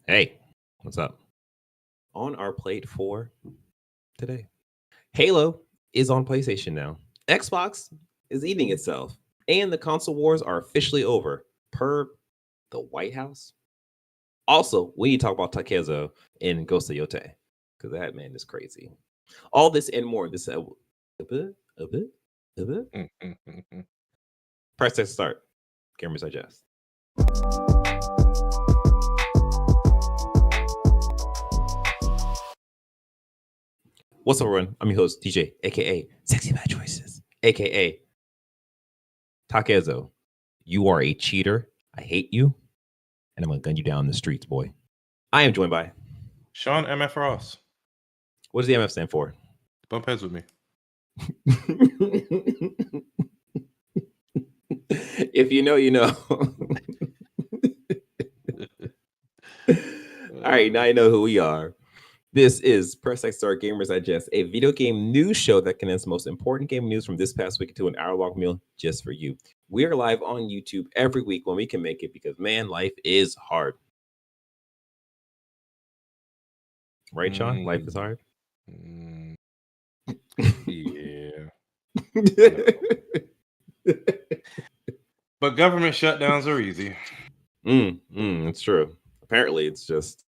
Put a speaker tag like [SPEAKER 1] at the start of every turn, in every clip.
[SPEAKER 1] Hey, what's up? On our plate for today, Halo is on PlayStation now. Xbox is eating itself, and the console wars are officially over, per the White House. Also, we need to talk about Takezo and Ghost Yotei, because that man is crazy. All this and more. This a bit. Press X start. Gamers Digest. What's up, everyone? I'm your host, DJ, aka Sexy Bad Choices, aka Takezo. You are a cheater. I hate you, and I'm gonna gun you down in the streets, boy. I am joined by
[SPEAKER 2] Sean MF Ross.
[SPEAKER 1] What does the MF stand for?
[SPEAKER 2] Bump heads with me.
[SPEAKER 1] If you know, you know. All right, now you know who we are. This is Press X Star Gamers Digest, a video game news show that condenses the most important game news from this past week into an hour-long meal just for you. We are live on YouTube every week when we can make it because, man, life is hard. Right, Sean? Life is hard?
[SPEAKER 2] Yeah. But government shutdowns are easy.
[SPEAKER 1] It's true. Apparently, it's just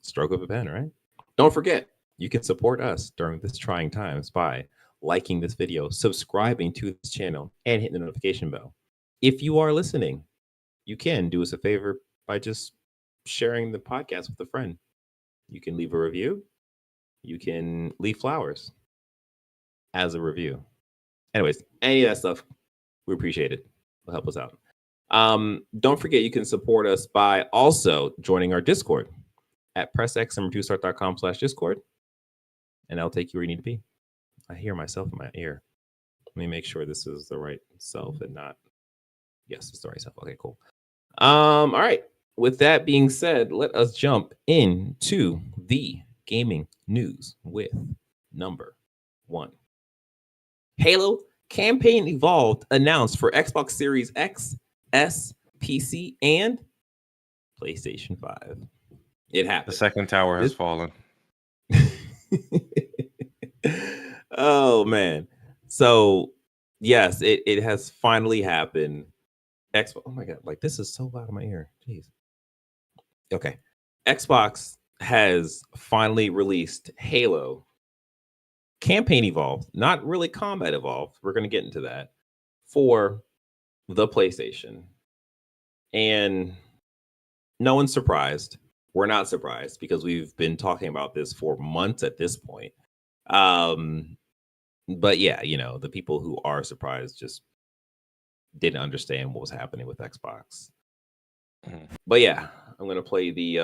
[SPEAKER 1] stroke of a pen, right? Don't forget, you can support us during this trying times by liking this video, subscribing to this channel, and hitting the notification bell. If you are listening, you can do us a favor by just sharing the podcast with a friend. You can leave a review. You can leave flowers as a review. Anyways, any of that stuff, we appreciate it. It'll help us out. Don't forget, you can support us by also joining our Discord at pressx2start.com/Discord, and I'll take you where you need to be. I hear myself in my ear. Let me make sure this is the right self and not. Yes, it's the right self. Okay, cool. All right. With that being said, let us jump into the gaming news with number 1. Halo Campaign Evolved announced for Xbox Series X, S, PC, and PlayStation 5. It happened.
[SPEAKER 2] The second tower has fallen.
[SPEAKER 1] Oh, man. So, yes, it has finally happened. Xbox. Oh, my God. Like, this is so loud in my ear. Jeez. Okay. Xbox has finally released Halo Campaign Evolved, not really Combat Evolved. We're going to get into that for the PlayStation. And no one's surprised. We're not surprised because we've been talking about this for months at this point. But yeah, you know, the people who are surprised just didn't understand what was happening with Xbox. But yeah, I'm going to play the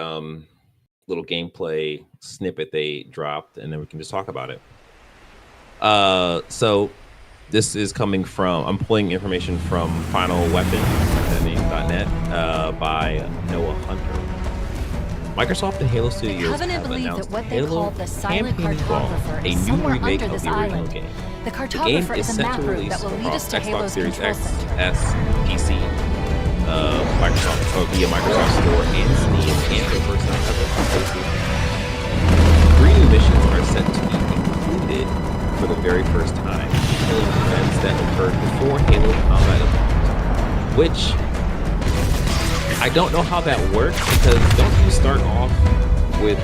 [SPEAKER 1] little gameplay snippet they dropped, and then we can just talk about it. So this is coming from, I'm pulling information from finalweapon.net by Noah Hunter. Microsoft and Halo Studios have announced Halo Campaign Evolved, a new remake of the original game. The game is set to release across Xbox Series X, S, PC, via Microsoft Store and Steam, and for the first time ever on PlayStation. 3 new missions are set to be included for the very first time, killing events that occurred before Halo Combat Evolved, which I don't know how that works, because don't you start off with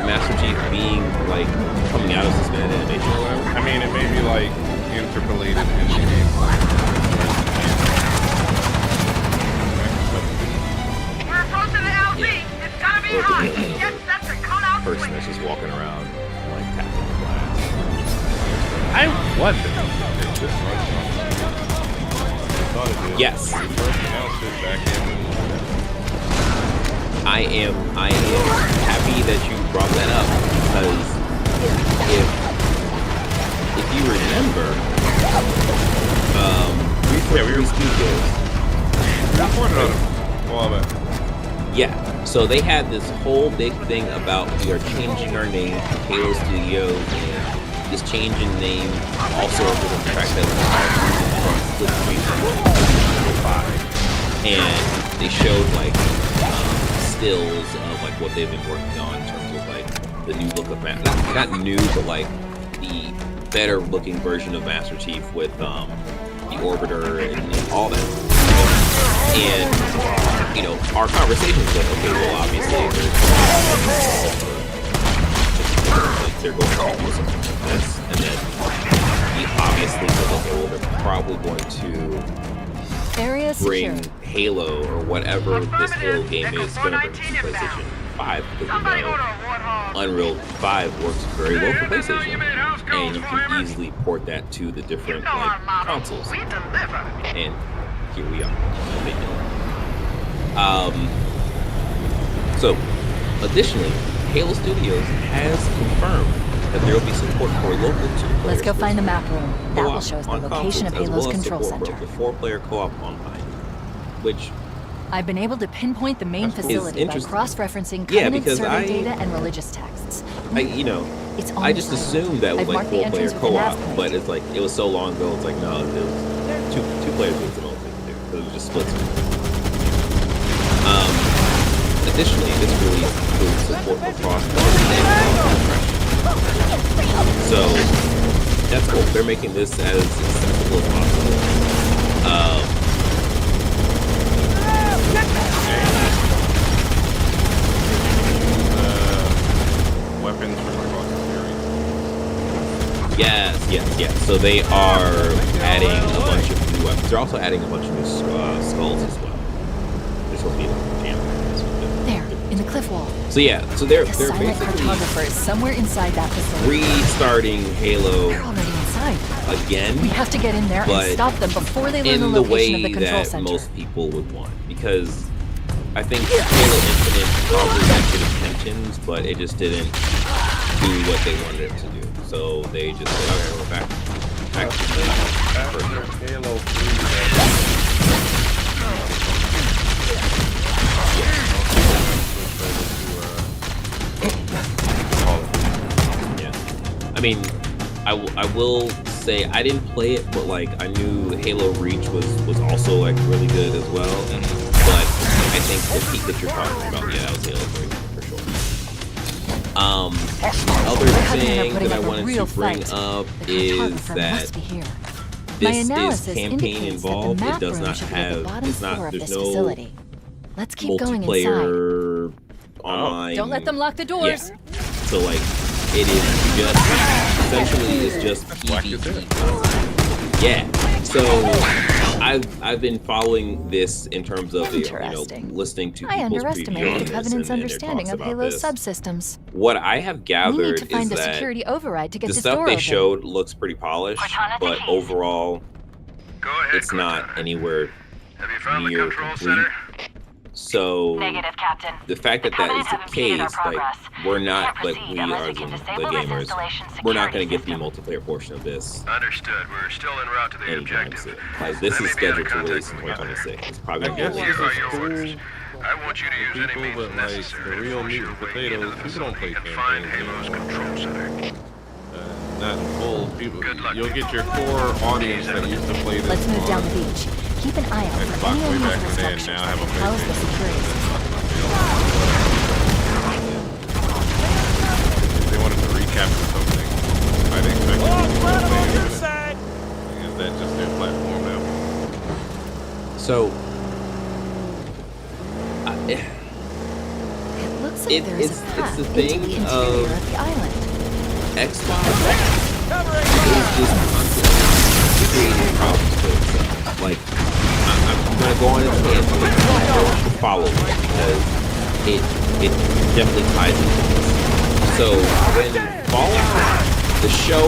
[SPEAKER 1] Master Chief being like coming out of suspended animation or whatever?
[SPEAKER 2] I mean, it may be like interpolated in the game.
[SPEAKER 3] We're approaching the LZ. It's gonna be hot. Get set to cut out the
[SPEAKER 1] Person that's just walking around like tapping the glass.
[SPEAKER 2] I wonder.
[SPEAKER 1] Yes.
[SPEAKER 2] First announced it back in.
[SPEAKER 1] I am happy that you brought that up, because if you remember, we Studios.
[SPEAKER 2] We reported on it a while back.
[SPEAKER 1] Yeah, so they had this whole big thing about we are changing our name to Halo Studios, and this change in name also for the fact that from Split Screen to 5, and they showed like stills of like what they've been working on in terms of like the new look of not new, but like the better looking version of Master Chief with the Orbiter and all that. And you know, our conversation was like, okay, well, obviously they're going to do something like this, and then obviously for the whole, they're probably going to bring Halo or whatever this Halo game is going to bring to PlayStation 5, because we know Unreal 5 works very well for PlayStation, and you can easily port that to the different like consoles. And here we are. So, additionally, Halo Studios has confirmed that there will be support for local 2-player.
[SPEAKER 4] Let's go find the map room. That will show us the location of Halo's control center.
[SPEAKER 1] The 4-player co-op online, which
[SPEAKER 4] I've been able to pinpoint the main facility by cross-referencing Covenant survey data and religious texts.
[SPEAKER 1] I just assumed that was like 4-player co-op, but it's like it was so long ago. It's like no, it was two players was the most they could do because it was just split screen. Additionally, this release includes support for cross-platform and so that's cool. They're making this as accessible as possible.
[SPEAKER 2] Weapons for my
[SPEAKER 1] Yes. So they are adding a bunch of new weapons. They're also adding a bunch of new skulls as well. They're supposed to be like jam.
[SPEAKER 4] There, in the cliff wall.
[SPEAKER 1] So they're
[SPEAKER 4] silent
[SPEAKER 1] basically
[SPEAKER 4] cartographer is somewhere inside that facility.
[SPEAKER 1] Restarting Halo
[SPEAKER 4] They're already inside.
[SPEAKER 1] Again.
[SPEAKER 4] We have to get in there and stop them before they learn the location of the control center.
[SPEAKER 1] In the way that most people would want, because I think Halo Infinite probably had good intentions, but it just didn't do what they wanted it to do. So they just said, okay, we're back to the
[SPEAKER 2] Halo 3.
[SPEAKER 1] Yeah. I mean, I will say I didn't play it, but like I knew Halo Reach was also like really good as well. But I think the peak that you're talking about, that was Halo 3 for sure. Other thing that I wanted to bring up is that this is campaign involved. It does not have, there's no
[SPEAKER 4] Let's keep going
[SPEAKER 1] multiplayer online.
[SPEAKER 4] Don't let them lock the doors.
[SPEAKER 1] Yeah. So like, it is just, essentially it's just PvE. Yeah. So I've been following this in terms of listening to
[SPEAKER 4] I
[SPEAKER 1] people's
[SPEAKER 4] underestimated the Covenant's understanding of Halo's subsystems.
[SPEAKER 1] What I have gathered
[SPEAKER 4] we need to find
[SPEAKER 1] is
[SPEAKER 4] the
[SPEAKER 1] that
[SPEAKER 4] security override to get
[SPEAKER 1] the
[SPEAKER 4] this
[SPEAKER 1] stuff
[SPEAKER 4] door
[SPEAKER 1] they
[SPEAKER 4] open.
[SPEAKER 1] showed looks pretty polished, but overall, it's not anywhere near complete. So
[SPEAKER 3] Negative, Captain.
[SPEAKER 1] the fact that that is the case, like we're not, like we are as in the gamers, we're not going to get the multiplayer portion of this.
[SPEAKER 5] Understood. We're still en route to the objective.
[SPEAKER 1] Like this is scheduled to release in 2026. It's probably going to be
[SPEAKER 5] Here are your
[SPEAKER 2] cool
[SPEAKER 5] orders. I want you to use any means
[SPEAKER 2] but like the
[SPEAKER 5] necessary
[SPEAKER 2] real
[SPEAKER 5] to force
[SPEAKER 2] meat
[SPEAKER 5] your
[SPEAKER 2] and
[SPEAKER 5] way
[SPEAKER 2] potatoes,
[SPEAKER 5] into the
[SPEAKER 2] people don't play
[SPEAKER 5] facility and find
[SPEAKER 2] campaigns.
[SPEAKER 5] Halo's control center.
[SPEAKER 2] Not in full. People,
[SPEAKER 5] Good luck,
[SPEAKER 2] you'll get
[SPEAKER 5] people.
[SPEAKER 2] your core audience that used to play this.
[SPEAKER 4] Let's move down the
[SPEAKER 2] on
[SPEAKER 4] beach. Keep an eye out for
[SPEAKER 2] Xbox
[SPEAKER 4] any
[SPEAKER 2] way back
[SPEAKER 4] unusual
[SPEAKER 2] in the day, and
[SPEAKER 4] structures
[SPEAKER 2] now
[SPEAKER 4] that
[SPEAKER 2] have a
[SPEAKER 4] can house the security system.
[SPEAKER 2] They wanted to recapture something. I'd expect them to play it. Is that just their platform now?
[SPEAKER 1] So
[SPEAKER 4] It looks like there is a path
[SPEAKER 1] the
[SPEAKER 4] into
[SPEAKER 1] thing
[SPEAKER 4] the interior of the island.
[SPEAKER 1] Xbox is just constantly creating problems for itself. Like, I'm gonna go on a tangent to follow it because it definitely ties into this. So when Fallout, the show,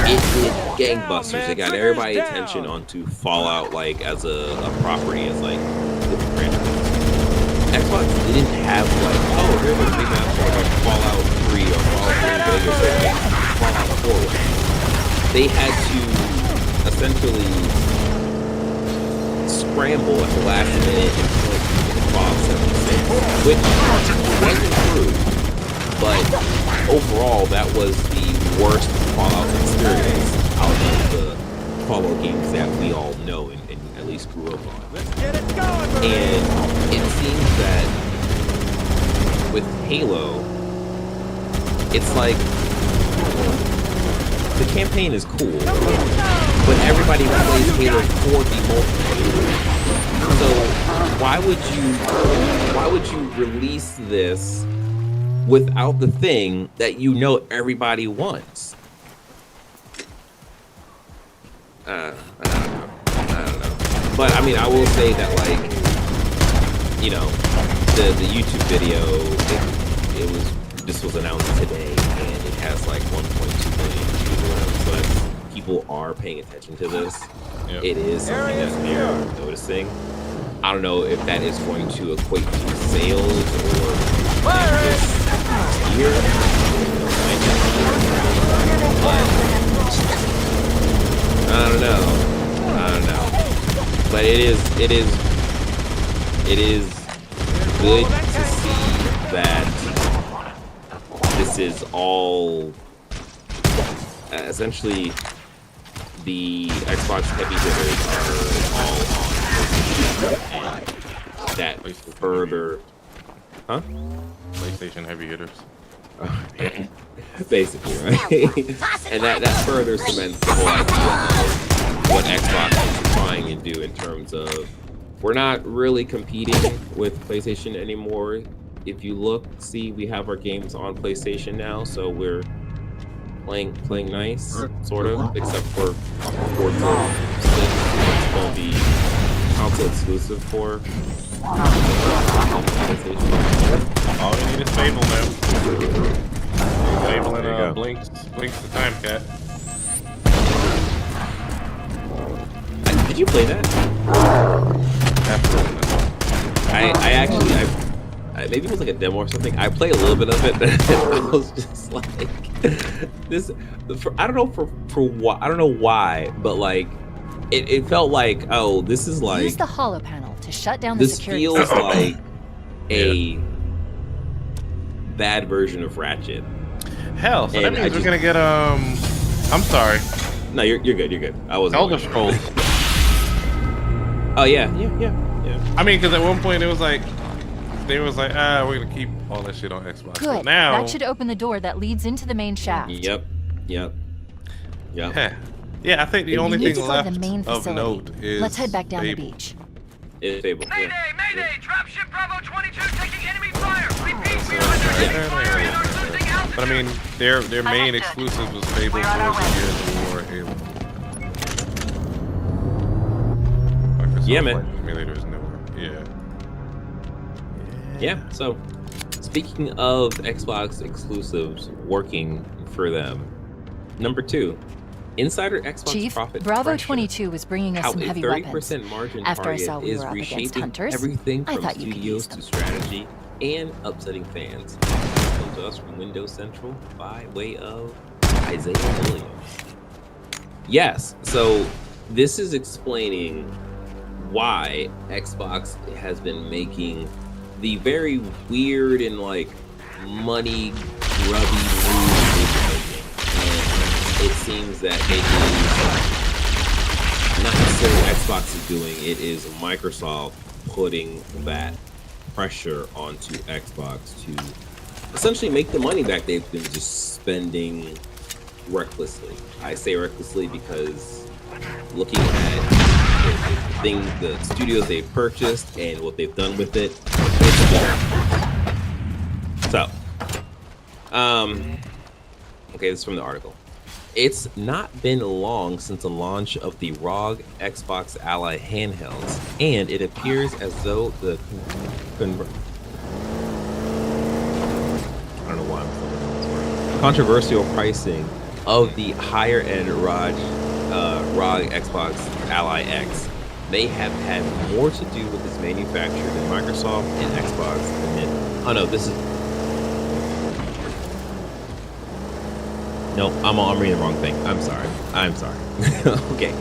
[SPEAKER 1] it did gangbusters. It got everybody's attention onto Fallout like as a property, as like the franchise. Xbox didn't have like, oh, here's a big map for like Fallout 3 or Fallout 3 Vegas or Fallout 4. They had to essentially scramble at the last minute and put Fallout 76, which wasn't true, but overall that was the worst Fallout experience out of the Fallout games that we all know and at least grew up on. And it seems that with Halo, it's like the campaign is cool, but everybody plays Halo for the multiplayer. So why would you release this without the thing that you know everybody wants? I don't know. But I mean, I will say that, like, you know, the YouTube video, this was announced today, and it has like 1.2 million views, but people are paying attention to this.
[SPEAKER 2] Yep.
[SPEAKER 1] It is something that they're noticing. I don't know if that is going to equate to sales or this year. But I don't know. But it is good to see that this is all essentially the Xbox heavy hitters are all on, and that further, huh?
[SPEAKER 2] PlayStation heavy hitters.
[SPEAKER 1] Basically, right? And that further cements the whole idea of what Xbox is trying to do in terms of, we're not really competing with PlayStation anymore. If you look, see, we have our games on PlayStation now, so we're playing nice, sort of, except for Forza 6, it's going to be console exclusive for PlayStation.
[SPEAKER 2] All you need is Fable now. Fable and Blinks the Time Cat.
[SPEAKER 1] Did you play that?
[SPEAKER 2] Absolutely.
[SPEAKER 1] I actually maybe it was like a demo or something. I played a little bit of it, and I was just like, this. I don't know I don't know why, but like, it felt like, oh, this is like,
[SPEAKER 4] use the holo panel to shut down the
[SPEAKER 1] this
[SPEAKER 4] security
[SPEAKER 1] feels
[SPEAKER 4] system.
[SPEAKER 1] like a bad version of Ratchet.
[SPEAKER 2] Hell, so that means we're gonna get I'm sorry.
[SPEAKER 1] No, you're good. You're good. I wasn't.
[SPEAKER 2] Elder Scrolls.
[SPEAKER 1] Oh yeah.
[SPEAKER 2] I mean, because at one point it was like, they was like, we're gonna keep all that shit on Xbox.
[SPEAKER 4] Good.
[SPEAKER 2] But now
[SPEAKER 4] That should open the door that leads into the main shaft.
[SPEAKER 1] Yep.
[SPEAKER 2] Yeah, I think the only
[SPEAKER 4] We need
[SPEAKER 2] thing
[SPEAKER 4] to go to
[SPEAKER 2] left
[SPEAKER 4] the main
[SPEAKER 2] of
[SPEAKER 4] facility.
[SPEAKER 2] note is
[SPEAKER 4] Let's head back down the
[SPEAKER 2] Fable.
[SPEAKER 4] beach.
[SPEAKER 1] It's Fable.
[SPEAKER 3] Mayday! Dropship Bravo 22 taking enemy fire! Repeat, we are under enemy fire and are losing altitude!
[SPEAKER 2] But I mean, their main exclusive was Fable, Forza, Gears of War, Halo. Microsoft
[SPEAKER 1] Yeah, man.
[SPEAKER 2] Flight Simulator is newer.
[SPEAKER 1] Yeah, so speaking of Xbox exclusives working for them, number 2, Insider Xbox
[SPEAKER 4] Chief,
[SPEAKER 1] profit
[SPEAKER 4] Bravo
[SPEAKER 1] pressure.
[SPEAKER 4] 22 was bringing us
[SPEAKER 1] How
[SPEAKER 4] some
[SPEAKER 1] a
[SPEAKER 4] heavy
[SPEAKER 1] 30%
[SPEAKER 4] weapons.
[SPEAKER 1] margin
[SPEAKER 4] After I
[SPEAKER 1] target
[SPEAKER 4] saw we
[SPEAKER 1] is
[SPEAKER 4] were up against
[SPEAKER 1] reshaping
[SPEAKER 4] hunters,
[SPEAKER 1] everything
[SPEAKER 4] I
[SPEAKER 1] from
[SPEAKER 4] thought you could use
[SPEAKER 1] studios to
[SPEAKER 4] them.
[SPEAKER 1] strategy and upsetting fans. Comes to us from Windows Central by way of Isaiah Williams. Yes, so this is explaining why Xbox has been making the very weird and like money grubby moves they've been making. And it seems that it is not necessarily Xbox is doing, it is Microsoft putting that pressure onto Xbox to essentially make the money back they've been just spending recklessly. I say recklessly because looking at the studios they've purchased and what they've done with it, it's bad. So, okay, this is from the article. It's not been long since the launch of the ROG Xbox Ally handhelds, and it appears as though the I don't know why I'm filming this word. Controversial pricing of the higher-end ROG Xbox Ally X may have had more to do with its manufacturer than Microsoft and Xbox admit. Oh no, this is. No, I'm reading the wrong thing. I'm sorry. Okay,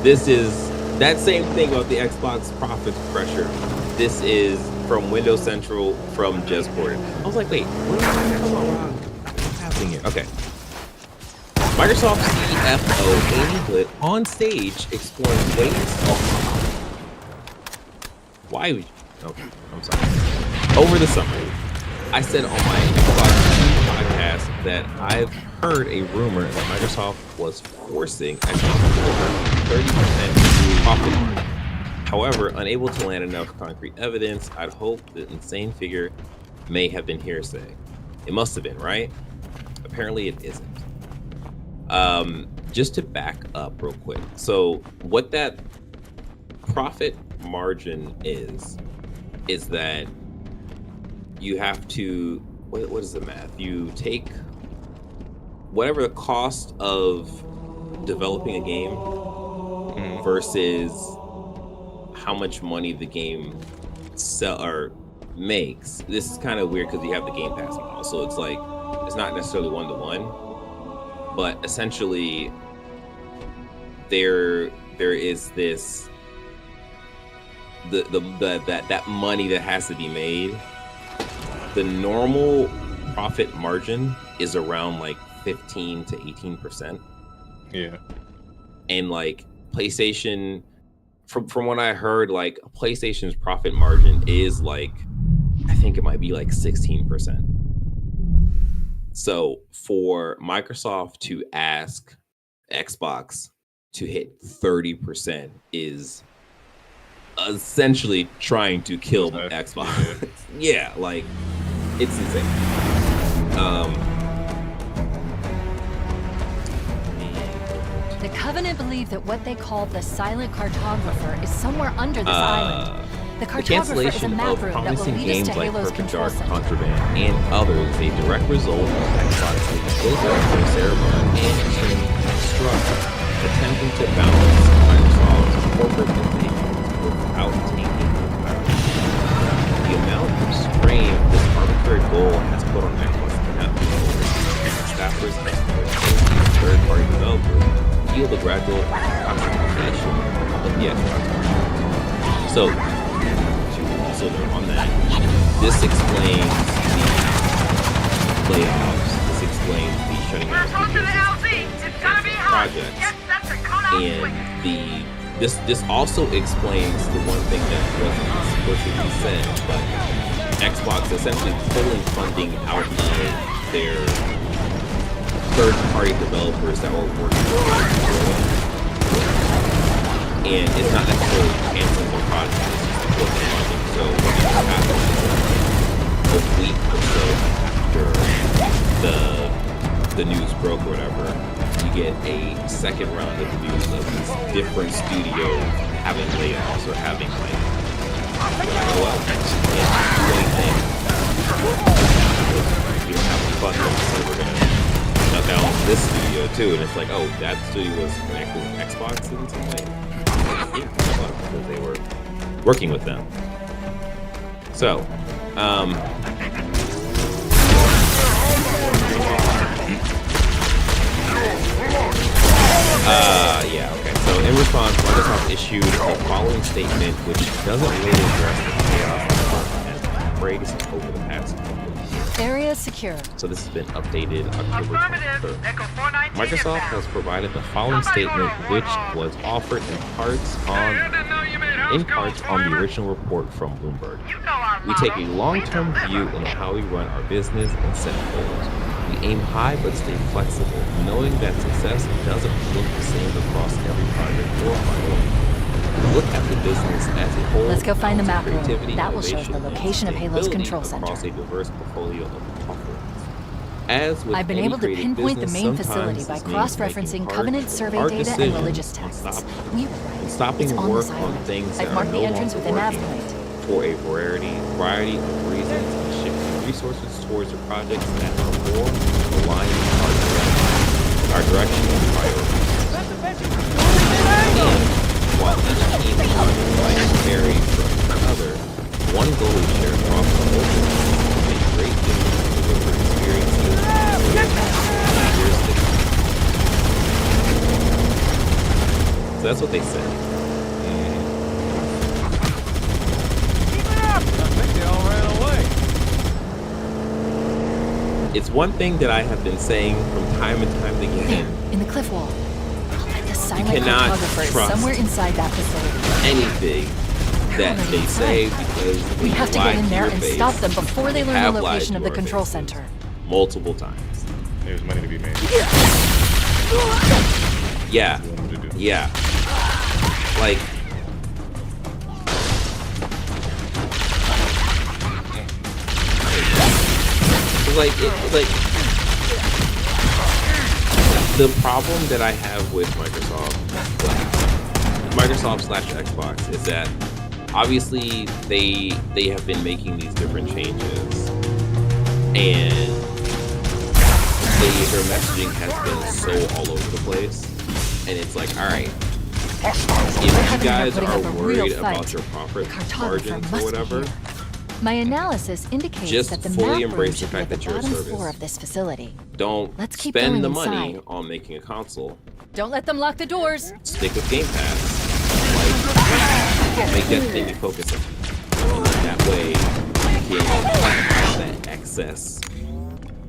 [SPEAKER 1] this is that same thing about the Xbox profit pressure. This is from Windows Central from Just Ported. I was like, wait, what are we talking about? What's happening here? Okay. Microsoft CFO Amy Hood on stage exploring ways. Why would you? Okay, I'm sorry. Over the summer, I said on my Xbox podcast that I've heard a rumor that Microsoft was forcing Xbox 30% profit margin. However, unable to land enough concrete evidence, I'd hope the insane figure may have been hearsay. It must have been, right? Apparently it isn't. Just to back up real quick. So what that profit margin is that you have to, what is the math? You take whatever the cost of developing a game versus how much money the game sell or makes. This is kind of weird because you have the Game Pass model, so it's like it's not necessarily 1-to-1, but essentially there is this that money that has to be made. The normal profit margin is around like 15 to 18%.
[SPEAKER 2] Yeah.
[SPEAKER 1] And like PlayStation, from what I heard, like PlayStation's profit margin is like, I think it might be like 16%. So for Microsoft to ask Xbox to hit 30% is essentially trying to kill Xbox. Yeah, like it's insane.
[SPEAKER 4] The Covenant believe that what they call the silent cartographer is somewhere under this island. The cartographer is a map route that will lead us to Halo's control center.
[SPEAKER 1] Contraband and others is a direct result of Xbox's Ghost ceremony and extreme struggle, attempting to balance Microsoft's corporate ambitions without taking the power. The amount of strain this arbitrary goal has put on Xbox cannot be overstated. Staffers, experts, and third-party developers feel the gradual application of the Xbox. So they're on that. This explains the layoffs. This explains the shutting down projects. And this also explains the one thing that wasn't explicitly said, but Xbox essentially pulling funding out of their third-party developers that were working on it. And it's not necessarily canceling their projects, it's just pulling funding. So what happened a week or so after the news broke or whatever, you get a second round of news of these different studios having layoffs or having like, well, can't do anything. We don't have the funding, so we're gonna shut down this studio too. And it's like, oh, that studio was connected with Xbox in some way. Yeah, because they were working with them. So, yeah, okay. So in response, Microsoft issued the following statement, which doesn't really address the chaos that has raised over the past couple of years.
[SPEAKER 4] Area secure.
[SPEAKER 1] So this has been updated October 23rd. Microsoft has provided the following statement, which was offered in parts on the original report from Bloomberg. We take a long-term view in how we run our business and set goals. We aim high but stay flexible, knowing that success doesn't look the same across every project or priority. We look at the business as a whole.
[SPEAKER 4] Let's go find the map room. That will show us the location of Halo's control center.
[SPEAKER 1] Across a diverse portfolio of offerings. As with
[SPEAKER 4] I've been able to pinpoint the main facility by cross-referencing Covenant survey data and religious texts. We were right.
[SPEAKER 1] Stopping work on things that
[SPEAKER 4] I've marked the entrance with a nav point.
[SPEAKER 1] For a variety of reasons, and shifting resources towards the projects that are more aligned with our direction and priorities. And while each team project might vary from another, one goal is shared across the whole business to make great things and deliver experiences for years to come. So that's what they said. It's one thing that I have been saying from time and time again.
[SPEAKER 4] In the cliff wall. The silent
[SPEAKER 1] cartographer
[SPEAKER 4] is somewhere inside that facility.
[SPEAKER 1] Anything that they say because
[SPEAKER 4] We have to get in there and stop them before they learn
[SPEAKER 1] have
[SPEAKER 4] the
[SPEAKER 1] lied
[SPEAKER 4] location
[SPEAKER 1] to
[SPEAKER 4] of the
[SPEAKER 1] our
[SPEAKER 4] control
[SPEAKER 1] faces
[SPEAKER 4] center.
[SPEAKER 1] multiple times.
[SPEAKER 2] There's money to be made.
[SPEAKER 1] Yeah, yeah. Like, the problem that I have with Microsoft/Xbox is that obviously they have been making these different changes, and their messaging has been so all over the place, and it's like, all right, if you guys are worried about your profit margins or whatever,
[SPEAKER 4] my analysis indicates
[SPEAKER 1] just
[SPEAKER 4] that the
[SPEAKER 1] fully
[SPEAKER 4] map room
[SPEAKER 1] embrace the
[SPEAKER 4] should be at
[SPEAKER 1] fact
[SPEAKER 4] the
[SPEAKER 1] that you're a
[SPEAKER 4] bottom
[SPEAKER 1] service.
[SPEAKER 4] floor of this facility.
[SPEAKER 1] Don't
[SPEAKER 4] Let's keep
[SPEAKER 1] spend
[SPEAKER 4] going
[SPEAKER 1] the money
[SPEAKER 4] inside.
[SPEAKER 1] on making a console.
[SPEAKER 4] Don't let them lock the doors.
[SPEAKER 1] Stick with Game Pass. Like, make that thing be focusing. And that way, you can have that excess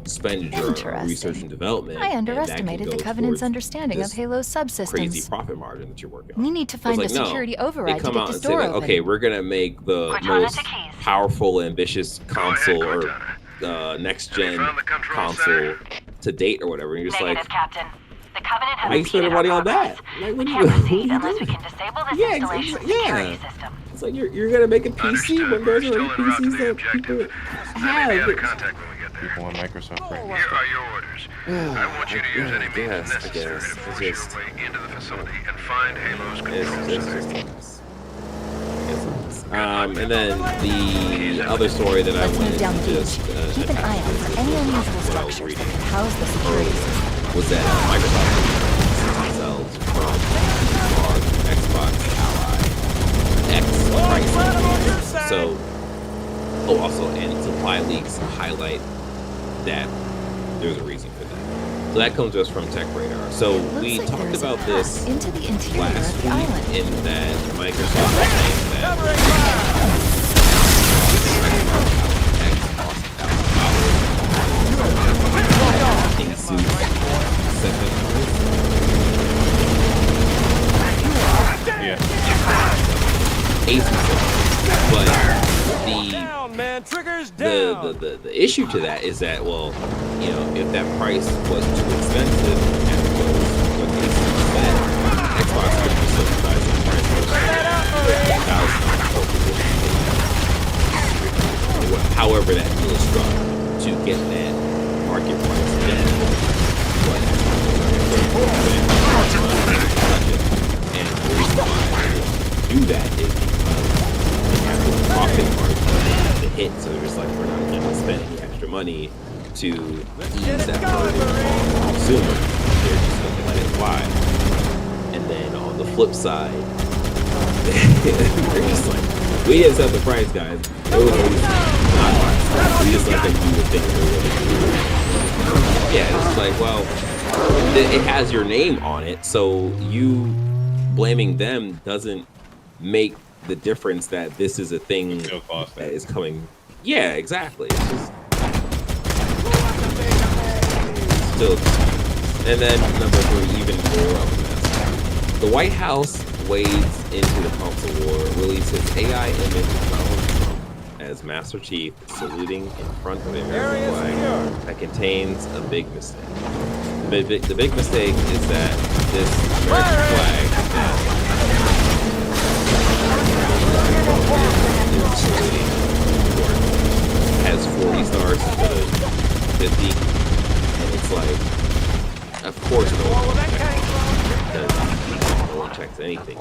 [SPEAKER 1] expenditure on research and development.
[SPEAKER 4] I
[SPEAKER 1] and that can
[SPEAKER 4] underestimated
[SPEAKER 1] go
[SPEAKER 4] the Covenant's
[SPEAKER 1] towards
[SPEAKER 4] understanding of
[SPEAKER 1] this
[SPEAKER 4] Halo's subsystems.
[SPEAKER 1] crazy profit margin that you're working on.
[SPEAKER 4] We need to find
[SPEAKER 1] So
[SPEAKER 4] the
[SPEAKER 1] it's like, no,
[SPEAKER 4] security
[SPEAKER 1] they
[SPEAKER 4] override to
[SPEAKER 1] come
[SPEAKER 4] get
[SPEAKER 1] out
[SPEAKER 4] this
[SPEAKER 1] and say,
[SPEAKER 4] door
[SPEAKER 1] like,
[SPEAKER 4] open.
[SPEAKER 1] okay, we're gonna make the most powerful, ambitious console or next-gen console to date or whatever. And you're just like,
[SPEAKER 6] Captain. The Covenant has
[SPEAKER 1] why you spending money on that? Like, what are you doing?
[SPEAKER 6] unless we can disable this installation security system.
[SPEAKER 1] It's like you're gonna make a PC
[SPEAKER 5] Understood.
[SPEAKER 1] when there's
[SPEAKER 5] We're
[SPEAKER 1] already
[SPEAKER 5] still en route to
[SPEAKER 1] PCs
[SPEAKER 5] the
[SPEAKER 1] that
[SPEAKER 5] objective.
[SPEAKER 1] people
[SPEAKER 5] Let me be out of
[SPEAKER 1] have.
[SPEAKER 5] contact when we get there.
[SPEAKER 2] People on Microsoft right now.
[SPEAKER 5] Here are your orders. I want you to use any means
[SPEAKER 1] I
[SPEAKER 5] necessary
[SPEAKER 1] guess.
[SPEAKER 5] to force
[SPEAKER 1] It's just-
[SPEAKER 5] your way into the facility and find Halo's
[SPEAKER 1] It's
[SPEAKER 5] control
[SPEAKER 1] just
[SPEAKER 5] center.
[SPEAKER 1] a mess. It's a mess. And then the other story that I
[SPEAKER 4] Let's
[SPEAKER 1] wanted
[SPEAKER 4] move down
[SPEAKER 1] to
[SPEAKER 4] the
[SPEAKER 1] just
[SPEAKER 4] beach. Keep an eye out for any unusual
[SPEAKER 1] what I was
[SPEAKER 4] structures that
[SPEAKER 1] reading
[SPEAKER 4] could house the security system.
[SPEAKER 1] was that Microsoft sells from ROG Xbox Ally X pricing. So, also, and supply leaks highlight that there's a reason for that. So that comes to us from TechRadar. So we
[SPEAKER 4] Looks like
[SPEAKER 1] talked
[SPEAKER 4] there's a
[SPEAKER 1] about
[SPEAKER 4] path
[SPEAKER 1] this
[SPEAKER 4] into the interior
[SPEAKER 1] last
[SPEAKER 4] of the
[SPEAKER 1] week
[SPEAKER 4] island.
[SPEAKER 1] in that Microsoft was saying that
[SPEAKER 2] Yeah.
[SPEAKER 1] But the issue to that is that, well, you know, if that price was too expensive as opposed to what Ace said, Xbox could be subsidizing the price for however that deal is struck to get that market price down. But and the reason why they do that is because they have the profit margin to hit, so they're just like, we're not going to spend any extra money to ease that burden on the consumer. They're just going to let it fly. And then on the flip side, they're just like, we didn't set the price, guys. It was not ours. We just let them do the thing they want to do. Yeah, it's like, well, it has your name on it, so you blaming them doesn't make the difference that this is a thing that is coming. Yeah, exactly. It's just still. And then number 3, even more of a mess. The White House wades into the console war, releases AI image of Donald Trump as Master Chief saluting in front of the American flag that contains a big mistake. The big mistake is that this American flag is saluting has 40 stars instead of 50, and it's like, of course no one checks anything.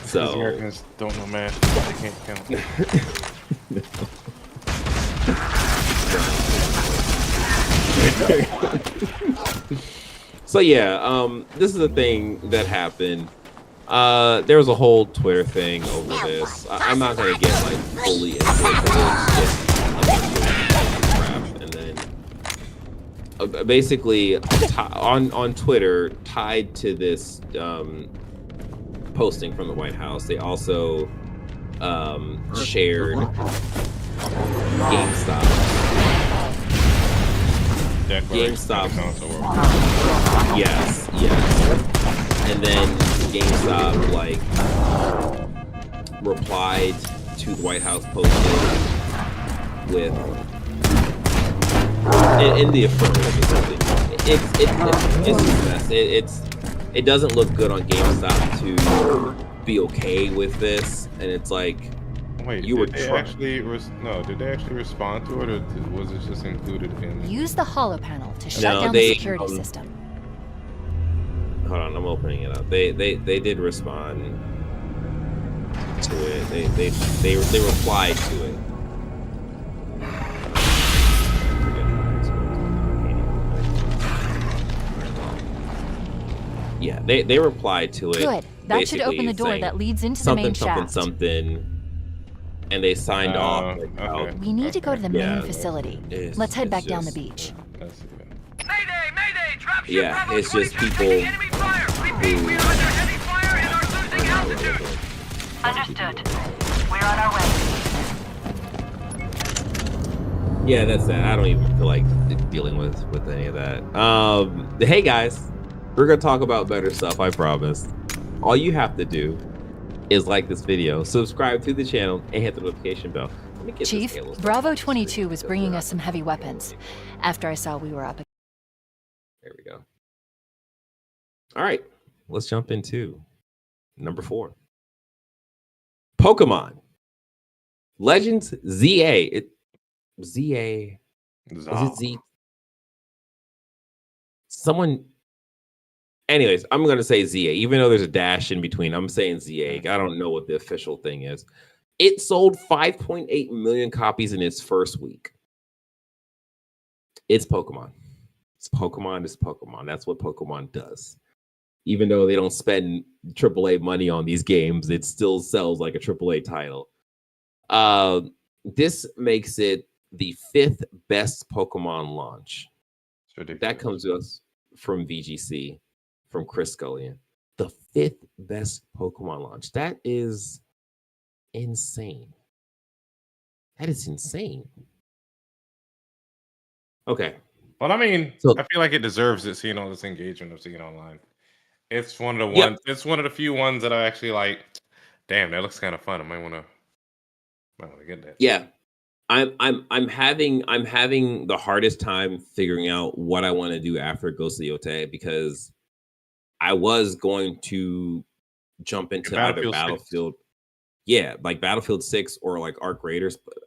[SPEAKER 1] So
[SPEAKER 2] Americans don't know math. They can't count.
[SPEAKER 1] So yeah, this is a thing that happened. There was a whole Twitter thing over this. I'm not gonna get like fully into it. And then basically on Twitter, tied to this posting from the White House, they also shared GameStop. GameStop. Yes. And then GameStop like replied to the White House posted with in the affirmative or something. It's just a mess. It doesn't look good on GameStop to be okay with this, and it's like,
[SPEAKER 2] wait,
[SPEAKER 1] you were
[SPEAKER 2] did they actually respond to it, or was it just included in?
[SPEAKER 4] Use the holo panel to shut down the security system.
[SPEAKER 1] Hold on, I'm opening it up. They did respond to it. They replied to it. Yeah, they replied to it.
[SPEAKER 4] Good. That should open the door that leads into the main shaft.
[SPEAKER 1] Something, and they signed off. Like,
[SPEAKER 2] okay.
[SPEAKER 4] We need to go to the main facility. Let's head back down the beach.
[SPEAKER 3] Mayday, mayday! Dropship
[SPEAKER 1] Yeah,
[SPEAKER 3] Bravo
[SPEAKER 1] it's just
[SPEAKER 3] 22
[SPEAKER 1] people
[SPEAKER 3] taking enemy fire. Repeat, we are under heavy fire and are losing altitude.
[SPEAKER 6] Understood. We're on our way.
[SPEAKER 1] Yeah, that's that. I don't even feel like dealing with any of that. Hey guys, we're gonna talk about better stuff. I promise. All you have to do is like this video, subscribe to the channel, and hit the notification bell. Let me get
[SPEAKER 4] Chief, Bravo 22 was bringing us some heavy weapons. After I saw we were up.
[SPEAKER 1] There we go. All right, let's jump into number 4. Pokemon Legends ZA. ZA. Is it Z? Someone. Anyways, I'm gonna say ZA, even though there's a dash in between. I'm saying ZA. I don't know what the official thing is. It sold 5.8 million copies in its first week. It's Pokemon. It's Pokemon. It's Pokemon. That's what Pokemon does. Even though they don't spend AAA money on these games, it still sells like a AAA title. This makes it the 5th best Pokemon launch. That comes to us from VGC, from Chris Scullion. The 5th best Pokemon launch. That is insane. That is insane. Okay.
[SPEAKER 2] Well, I mean,
[SPEAKER 1] So,
[SPEAKER 2] I feel like it deserves it, seeing all this engagement I've seen online. It's one of the ones. It's one of the few ones that I actually like. Damn, that looks kind of fun. I might want to get that.
[SPEAKER 1] yeah, I'm having the hardest time figuring out what I want to do after Ghost Yotei, because I was going to jump into either Battlefield, like Battlefield 6 or like Arc Raiders, but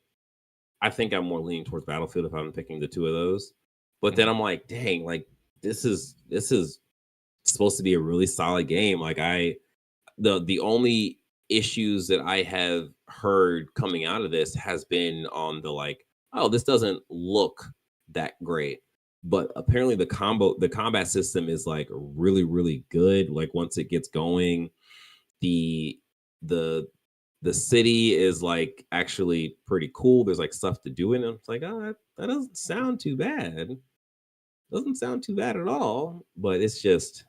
[SPEAKER 1] I think I'm more leaning towards Battlefield if I'm picking the two of those. But then I'm like, dang, like this is supposed to be a really solid game. Like the only issues that I have heard coming out of this has been on the like, oh, this doesn't look that great. But apparently the combat system is like really, really good. Like once it gets going, the city is like actually pretty cool. There's like stuff to do in it. It's like, oh, that doesn't sound too bad. Doesn't sound too bad at all. But it's just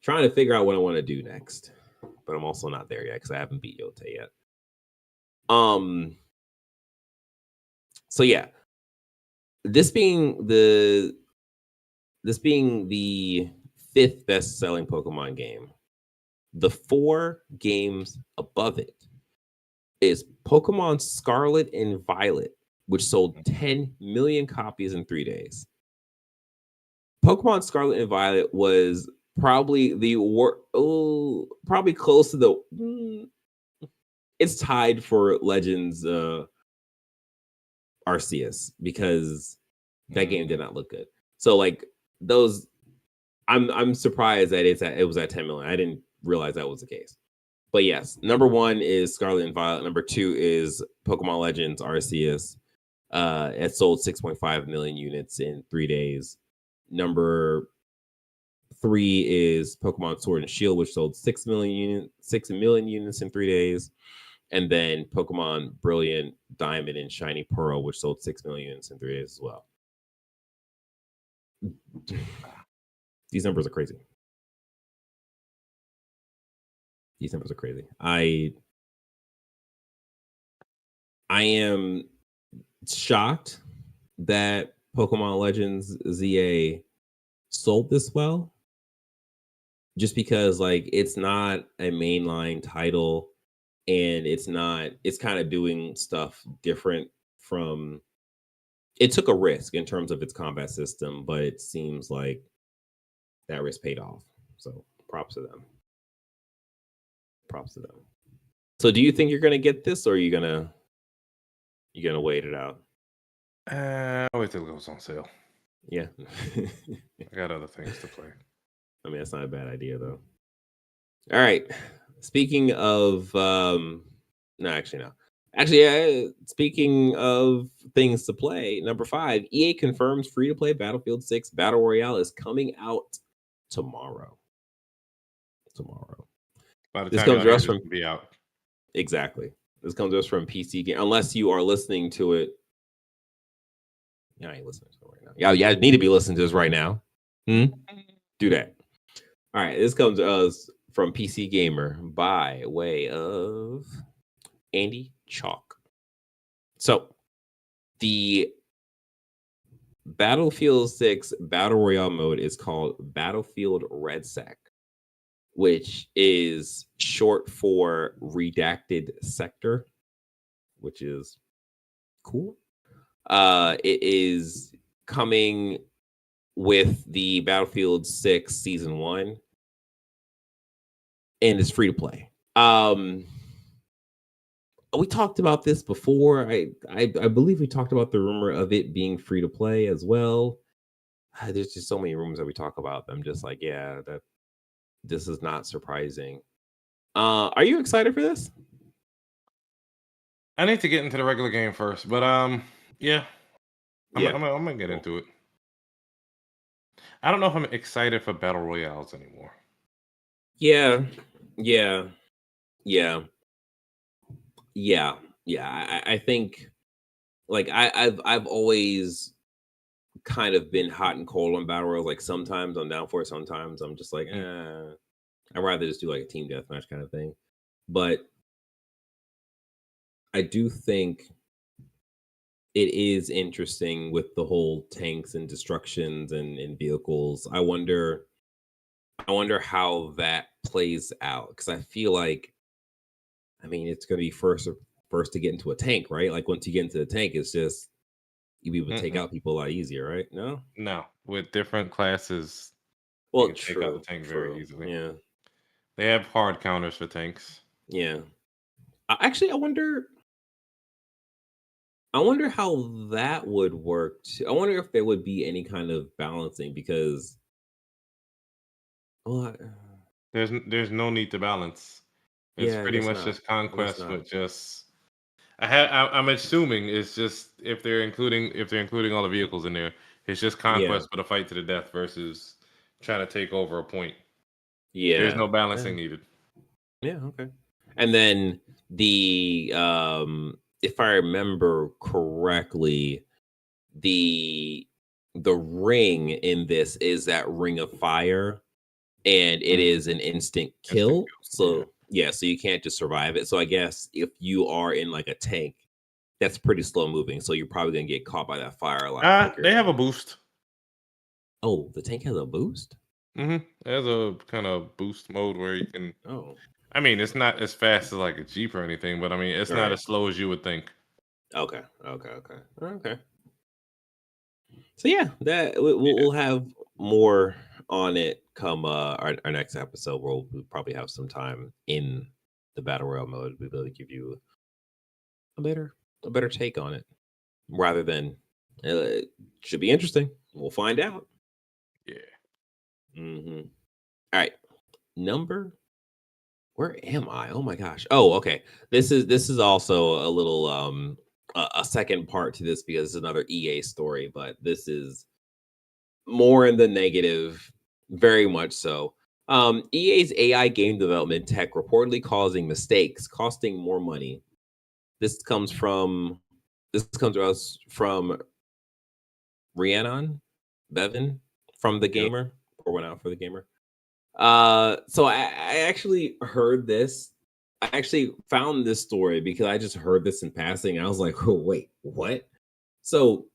[SPEAKER 1] trying to figure out what I want to do next. But I'm also not there yet because I haven't beat Yotei yet. So yeah, this being the 5th best selling Pokemon game, the 4 games above it is Pokemon Scarlet and Violet, which sold 10 million copies in 3 days. Pokemon Scarlet and Violet was probably probably close to the it's tied for Legends Arceus, because that game did not look good. So like those, I'm surprised that it was at 10 million. I didn't realize that was the case. But yes, number 1 is Scarlet and Violet. Number 2 is Pokemon Legends Arceus. It sold 6.5 million units in 3 days. Number 3 is Pokemon Sword and Shield, which sold 6 million units in 3 days. And then Pokemon Brilliant Diamond and Shiny Pearl, which sold 6 million units in 3 days as well. These numbers are crazy. These numbers are crazy. I am shocked that Pokemon Legends ZA sold this well, just because like it's not a mainline title. and it's not. It's kind of doing stuff different from. It took a risk in terms of its combat system, but it seems like that risk paid off. So props to them. Props to them. So do you think you're gonna get this, or are you gonna wait it out?
[SPEAKER 2] I'll wait till it goes on sale.
[SPEAKER 1] Yeah.
[SPEAKER 2] I got other things to play.
[SPEAKER 1] I mean, that's not a bad idea though. All right. Speaking of no, actually no. Actually, speaking of things to play, number 5, EA confirms free-to-play Battlefield 6 Battle Royale is coming out tomorrow.
[SPEAKER 2] By the
[SPEAKER 1] This
[SPEAKER 2] time
[SPEAKER 1] comes to us
[SPEAKER 2] from
[SPEAKER 1] from
[SPEAKER 2] be out.
[SPEAKER 1] Exactly. This comes to us from PC Game. Unless you are listening to it. Yeah, I ain't listening to it right now. Yeah, I need to be listening to this right now. Do that. All right. This comes to us from PC Gamer by way of Andy Chalk. So, the Battlefield 6 Battle Royale mode is called Battlefield Red Sec, which is short for Redacted Sector, which is cool. It is coming with the Battlefield 6 Season 1, and it's free to play. We talked about this before. I believe we talked about the rumor of it being free to play as well. There's just so many rumors that we talk about. I'm just like, yeah, that this is not surprising. Are you excited for this?
[SPEAKER 2] I need to get into the regular game first, but yeah, I'm gonna get into it. I don't know if I'm excited for battle royales anymore.
[SPEAKER 1] Yeah. I think like I've always kind of been hot and cold on battle royals. Like sometimes I'm down for it, sometimes I'm just like, I'd rather just do like a team deathmatch kind of thing. But I do think it is interesting with the whole tanks and destructions and vehicles. I wonder how that plays out, because I feel like, I mean, it's gonna be first to get into a tank, right? Like once you get into the tank, it's just you be able to take out people a lot easier, right?
[SPEAKER 2] No, with different classes,
[SPEAKER 1] well,
[SPEAKER 2] you can take out the tank very easily.
[SPEAKER 1] Yeah,
[SPEAKER 2] they have hard counters for tanks.
[SPEAKER 1] Yeah, actually, I wonder how that would work. I wonder if there would be any kind of balancing, because
[SPEAKER 2] there's no need to balance. It's pretty much just conquest, but just I'm assuming it's just if they're including all the vehicles in there, it's just conquest but a fight to the death versus trying to take over a point.
[SPEAKER 1] Yeah,
[SPEAKER 2] there's no balancing needed.
[SPEAKER 1] Yeah, okay. And then the if I remember correctly, the ring in this is that ring of fire, and it is an instant kill. So so you can't just survive it. So I guess if you are in like a tank, that's pretty slow moving. So you're probably gonna get caught by that fire a lot quicker.
[SPEAKER 2] They have a boost.
[SPEAKER 1] Oh, the tank has a boost?
[SPEAKER 2] It has a kind of boost mode where you can.
[SPEAKER 1] Oh.
[SPEAKER 2] I mean, it's not as fast as like a Jeep or anything, but I mean, it's not as slow as you would think.
[SPEAKER 1] Okay. So yeah, that we'll have more on it come our next episode. We'll probably have some time in the battle royale mode. We'll be able to give you a better take on it, rather than it should be interesting. We'll find out.
[SPEAKER 2] Yeah.
[SPEAKER 1] All right, where am I? Oh my gosh. Oh, okay. This is also a little a second part to this, because it's another EA story, but this is more in the negative, very much so. EA's AI game development tech reportedly causing mistakes, costing more money. This comes to us from Rhiannon Bevan from The Gamer, or went out for The Gamer. So I actually heard this. I actually found this story because I just heard this in passing. And I was like, oh, wait, what? So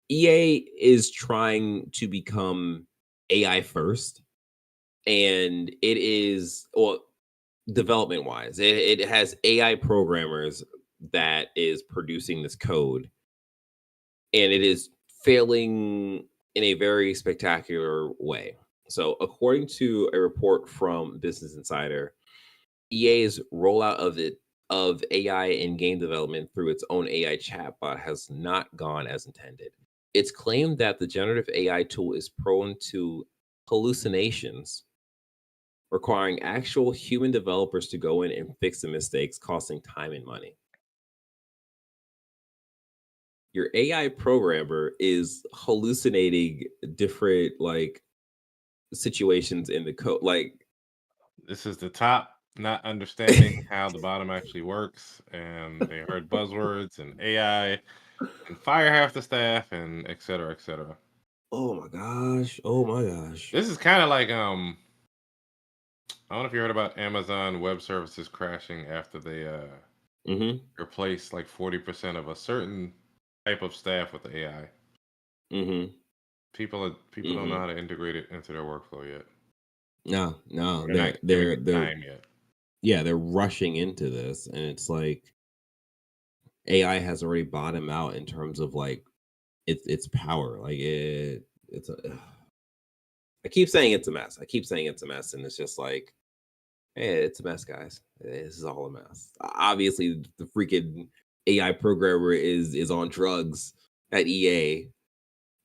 [SPEAKER 1] EA is trying to become AI first. And it is, well, development wise. It has AI programmers that is producing this code, and it is failing in a very spectacular way. So, according to a report from Business Insider, EA's rollout of AI in game development through its own AI chatbot has not gone as intended. It's claimed that the generative AI tool is prone to hallucinations, requiring actual human developers to go in and fix the mistakes, costing time and money. Your AI programmer is hallucinating different like situations in the code. Like,
[SPEAKER 2] this is the top not understanding how the bottom actually works, and they heard buzzwords and AI and fire half the staff and et cetera, et cetera.
[SPEAKER 1] oh my gosh. Oh my gosh.
[SPEAKER 2] This is kind of like I don't know if you heard about Amazon Web Services crashing after they replaced like 40% of a certain type of staff with AI. People don't know how to integrate it into their workflow yet.
[SPEAKER 1] No,
[SPEAKER 2] they're time yet.
[SPEAKER 1] Yeah, they're rushing into this, and it's like AI has already bottomed out in terms of like its power. Like it's a. I keep saying it's a mess. I keep saying it's a mess, and it's just like, hey, it's a mess, guys. This is all a mess. Obviously, the freaking AI programmer is on drugs at EA,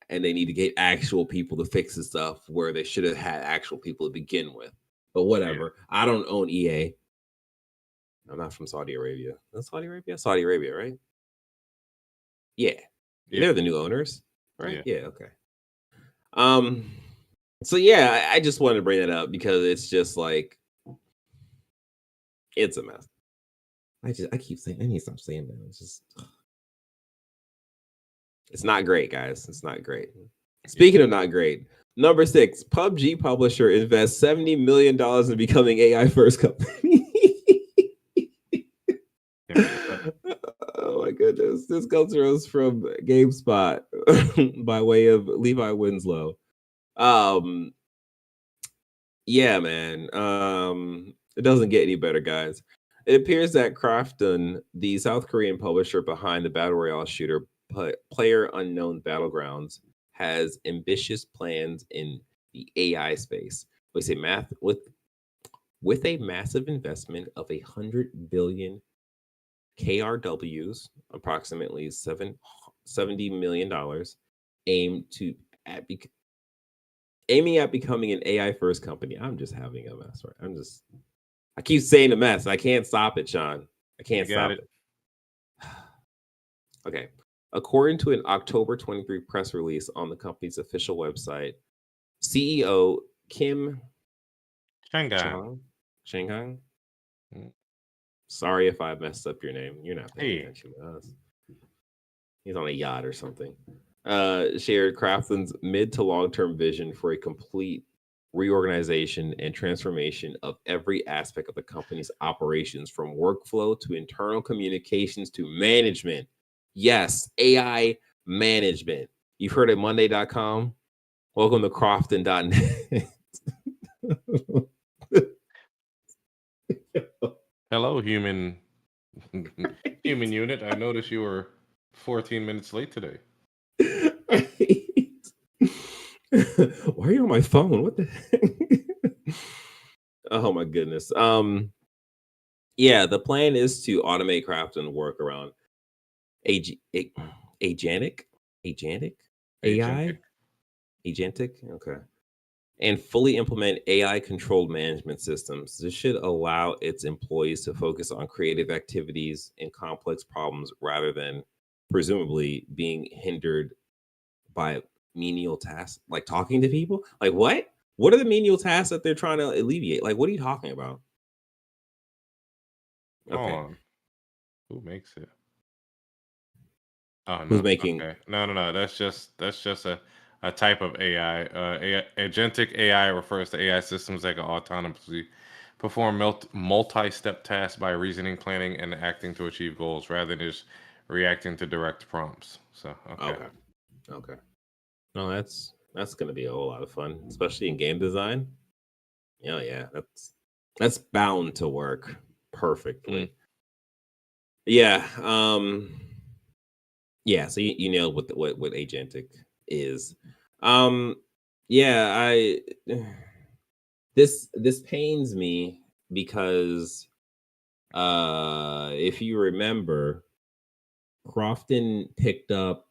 [SPEAKER 1] and they need to get actual people to fix the stuff where they should have had actual people to begin with. But whatever. Yeah. I don't own EA. I'm not from Saudi Arabia. That's Saudi Arabia? Saudi Arabia, right? Yeah. They're the new owners, right? Yeah, okay. So yeah, I just wanted to bring that up because it's just like it's a mess. I keep saying I need to stop saying that. It's just it's not great, guys. It's not great. Speaking of not great, number 6, PUBG publisher invests $70 million in becoming AI first company. Oh my goodness. This comes to us from GameSpot by way of Levi Winslow. Yeah, man. It doesn't get any better, guys. It appears that Krafton, the South Korean publisher behind the Battle Royale shooter Player Unknown Battlegrounds, has ambitious plans in the AI space. With a massive investment of 100 billion KRWs, approximately $70 million, aiming at becoming an AI first company. I'm just having a mess, right? I keep saying a mess. I can't stop it, Sean. I can't stop it. Okay. According to an October 23 press release on the company's official website, CEO Kim Shanghai. Sorry if I messed up your name. You're not paying attention to us. He's on a yacht or something. Shared Krafton's mid to long-term vision for a complete reorganization and transformation of every aspect of the company's operations, from workflow to internal communications to management. Yes, AI management. You've heard it Monday.com. Welcome to Crofton.net.
[SPEAKER 2] Hello, human unit. I noticed you were 14 minutes late today.
[SPEAKER 1] Why are you on my phone? What the heck? Oh my goodness. Yeah, the plan is to automate craft and work around agentic AI, okay, and fully implement AI controlled management systems. This should allow its employees to focus on creative activities and complex problems rather than presumably being hindered by menial tasks like talking to people. Like what are the menial tasks that they're trying to alleviate? Like, what are you talking about?
[SPEAKER 2] Okay. Who makes it? Oh, no.
[SPEAKER 1] Who's making?
[SPEAKER 2] Okay. No. That's just a type of AI. Agentic AI refers to AI systems that can autonomously perform multi-step tasks by reasoning, planning, and acting to achieve goals rather than just reacting to direct prompts. So
[SPEAKER 1] okay. No, that's going to be a whole lot of fun, especially in game design. Yeah, that's That's bound to work perfectly. Yeah. Yeah, so you nailed what agentic is. Yeah, this pains me because if you remember, Crofton picked up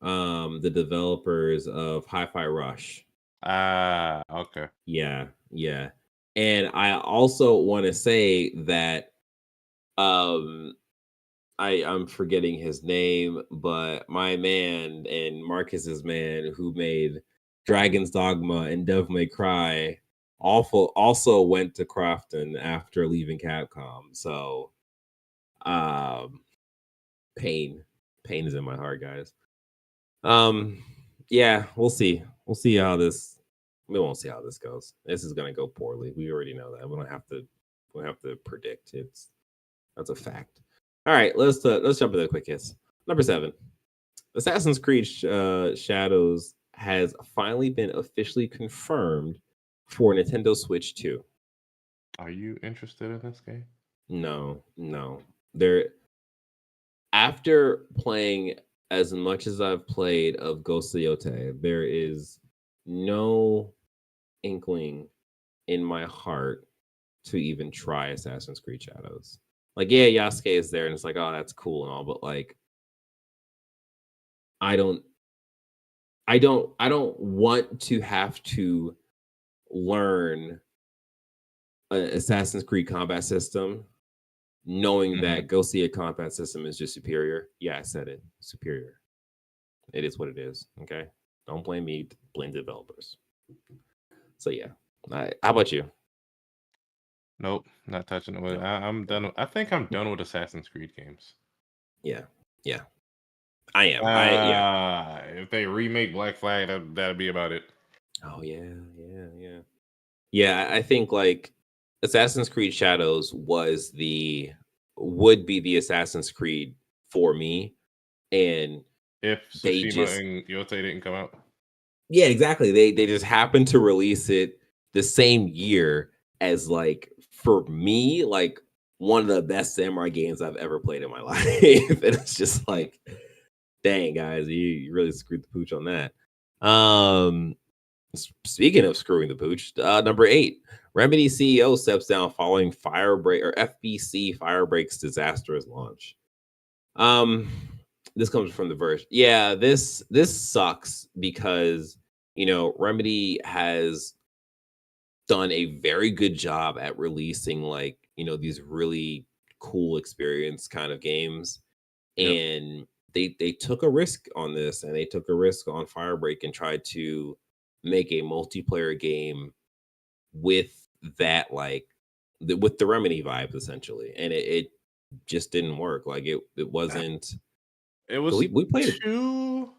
[SPEAKER 1] the developers of Hi-Fi Rush.
[SPEAKER 2] Okay.
[SPEAKER 1] Yeah. And I also want to say that I'm forgetting his name, but my man and Marcus's man who made Dragon's Dogma and Devil May Cry also went to Crofton after leaving Capcom. So pain is in my heart, guys. Yeah, we'll see how this we won't see how this goes. This is gonna go poorly. We already know that. We don't have to predict. That's a fact. All right, let's jump into the quick hits. Number 7, Assassin's Creed Shadows has finally been officially confirmed for Nintendo Switch 2.
[SPEAKER 2] Are you interested in this game?
[SPEAKER 1] No. There, after playing as much as I've played of Ghost Yotei, there is no inkling in my heart to even try Assassin's Creed Shadows. Like, yeah, Yasuke is there, and it's like, oh, that's cool and all, but like, I don't want to have to learn an Assassin's Creed combat system, knowing that Ghost Yotei combat system is just superior. Yeah, I said it, superior. It is what it is. Okay, don't blame me. Blame developers. So yeah, how about you?
[SPEAKER 2] Nope, not touching it. No. I'm done. I think I'm done with Assassin's Creed games.
[SPEAKER 1] Yeah, I am.
[SPEAKER 2] If they remake Black Flag, that'd be about it.
[SPEAKER 1] Oh yeah. I think like Assassin's Creed Shadows would be the Assassin's Creed for me, and
[SPEAKER 2] if Tsushima and Yotei didn't come out.
[SPEAKER 1] Yeah, exactly. They just happened to release it the same year as, like, for me, like, one of the best samurai games I've ever played in my life. And it's just like, dang, guys, you really screwed the pooch on that. Speaking of screwing the pooch, number 8, Remedy CEO steps down following FBC Firebreak's disastrous launch. This comes from The Verge. Yeah, this sucks because, Remedy has done a very good job at releasing, like, these really cool experience kind of games. Yep. And they took a risk on this, and they took a risk on Firebreak and tried to make a multiplayer game with that, like, with the Remedy vibes essentially. And it just didn't work. Like it wasn't.
[SPEAKER 2] It was
[SPEAKER 1] we played
[SPEAKER 2] too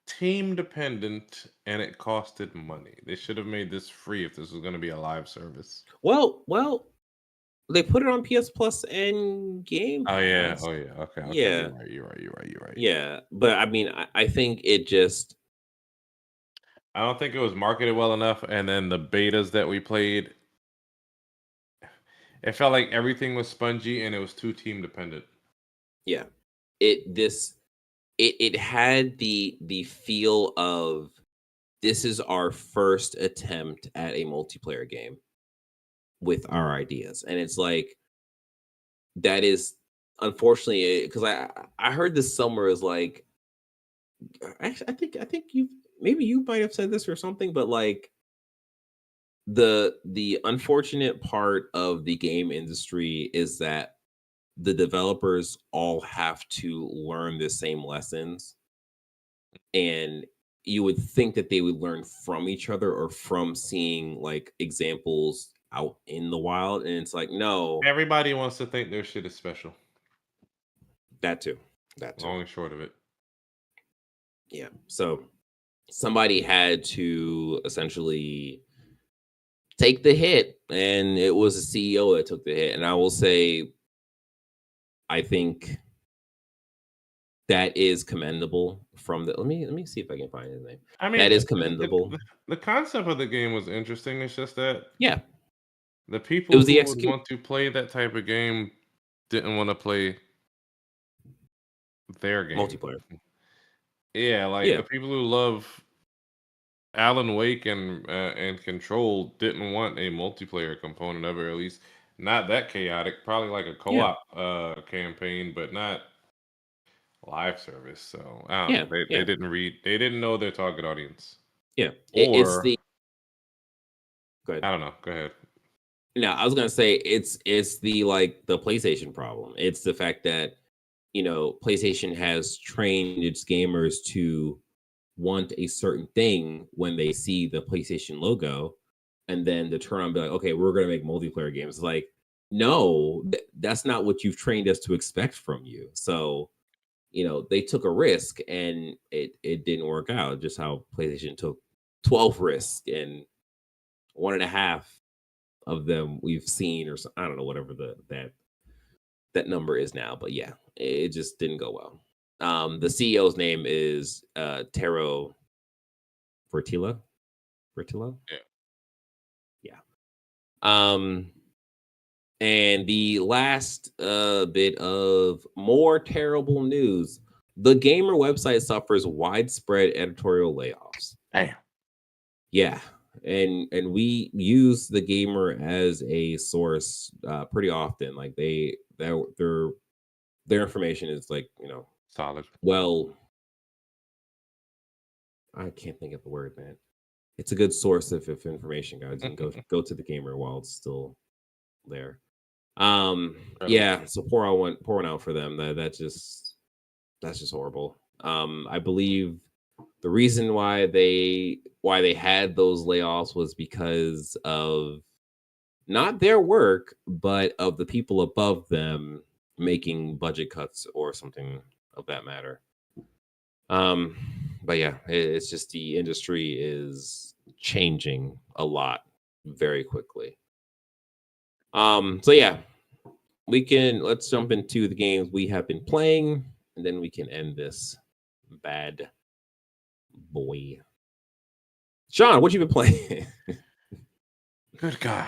[SPEAKER 2] team dependent, and it costed money. They should have made this free if this was going to be a live service.
[SPEAKER 1] Well, they put it on PS Plus and Game Pass.
[SPEAKER 2] Oh yeah. Okay.
[SPEAKER 1] Yeah.
[SPEAKER 2] You're right.
[SPEAKER 1] Yeah, but I mean, I think it just.
[SPEAKER 2] I don't think it was marketed well enough, and then the betas that we played, it felt like everything was spongy and it was too team dependent.
[SPEAKER 1] Yeah, it had the feel of, this is our first attempt at a multiplayer game with our ideas, and it's like, that is unfortunately, because I heard this somewhere is like, actually I think you might have said this or something, but like, the unfortunate part of the game industry is that the developers all have to learn the same lessons, and you would think that they would learn from each other or from seeing, like, examples out in the wild, and it's like, no,
[SPEAKER 2] everybody wants to think their shit is special.
[SPEAKER 1] That too.
[SPEAKER 2] Long and short of it.
[SPEAKER 1] Yeah, so somebody had to essentially take the hit, and it was a CEO that took the hit. And I will say, I think that is commendable from the. Let me see if I can find his name. I mean, that is commendable.
[SPEAKER 2] The concept of the game was interesting. It's just that,
[SPEAKER 1] yeah,
[SPEAKER 2] The people who would want to play that type of game didn't want to play their game.
[SPEAKER 1] Multiplayer.
[SPEAKER 2] Yeah, like the people who love Alan Wake and Control didn't want a multiplayer component of it, or at least not that chaotic. Probably like a co-op campaign, but not live service. So I don't know. They didn't read. They didn't know their target audience.
[SPEAKER 1] Yeah,
[SPEAKER 2] Or
[SPEAKER 1] it's the. Go ahead.
[SPEAKER 2] I don't know. Go ahead.
[SPEAKER 1] No, I was gonna say it's the like the PlayStation problem. It's the fact that PlayStation has trained its gamers to want a certain thing when they see the PlayStation logo, and then to turn on and be like, okay, we're gonna make multiplayer games. Like, no, that's not what you've trained us to expect from you. So, they took a risk and it didn't work out. Just how PlayStation took 12 risks and 1.5 of them we've seen, or I don't know, whatever that number is now. But yeah, it just didn't go well. The CEO's name is Taro Fertila. Yeah. And the last bit of more terrible news: the Gamer website suffers widespread editorial layoffs.
[SPEAKER 2] Damn.
[SPEAKER 1] Yeah, and we use the Gamer as a source pretty often. Like their information is like
[SPEAKER 2] solid.
[SPEAKER 1] Well, I can't think of the word, man. It's a good source of information, guys. You can go to the Gamer while it's still there. Yeah, so pour one out for them. That's just horrible. I believe the reason why they had those layoffs was because of not their work, but of the people above them making budget cuts or something of that matter. But yeah, it's just the industry is changing a lot very quickly. So yeah, let's jump into the games we have been playing, and then we can end this bad boy. Sean, what you been playing?
[SPEAKER 2] Good God.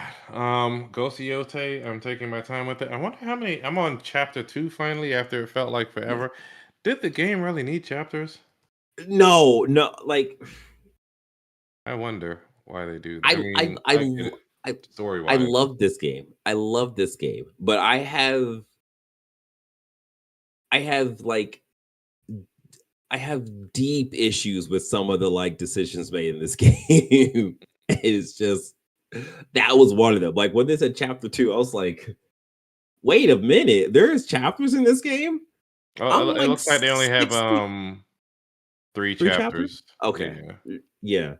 [SPEAKER 2] Ghost Yotei, I'm taking my time with it. I wonder how many. I'm on chapter 2 finally after it felt like forever. Did the game really need chapters?
[SPEAKER 1] No, like
[SPEAKER 2] I wonder why they do.
[SPEAKER 1] Story-wise, I love this game. But I have deep issues with some of the like decisions made in this game. It's just that was one of them. Like when they said chapter 2, I was like, wait a minute, there's chapters in this game?
[SPEAKER 2] Oh, it looks like they only have 3 chapters.
[SPEAKER 1] Okay. Yeah.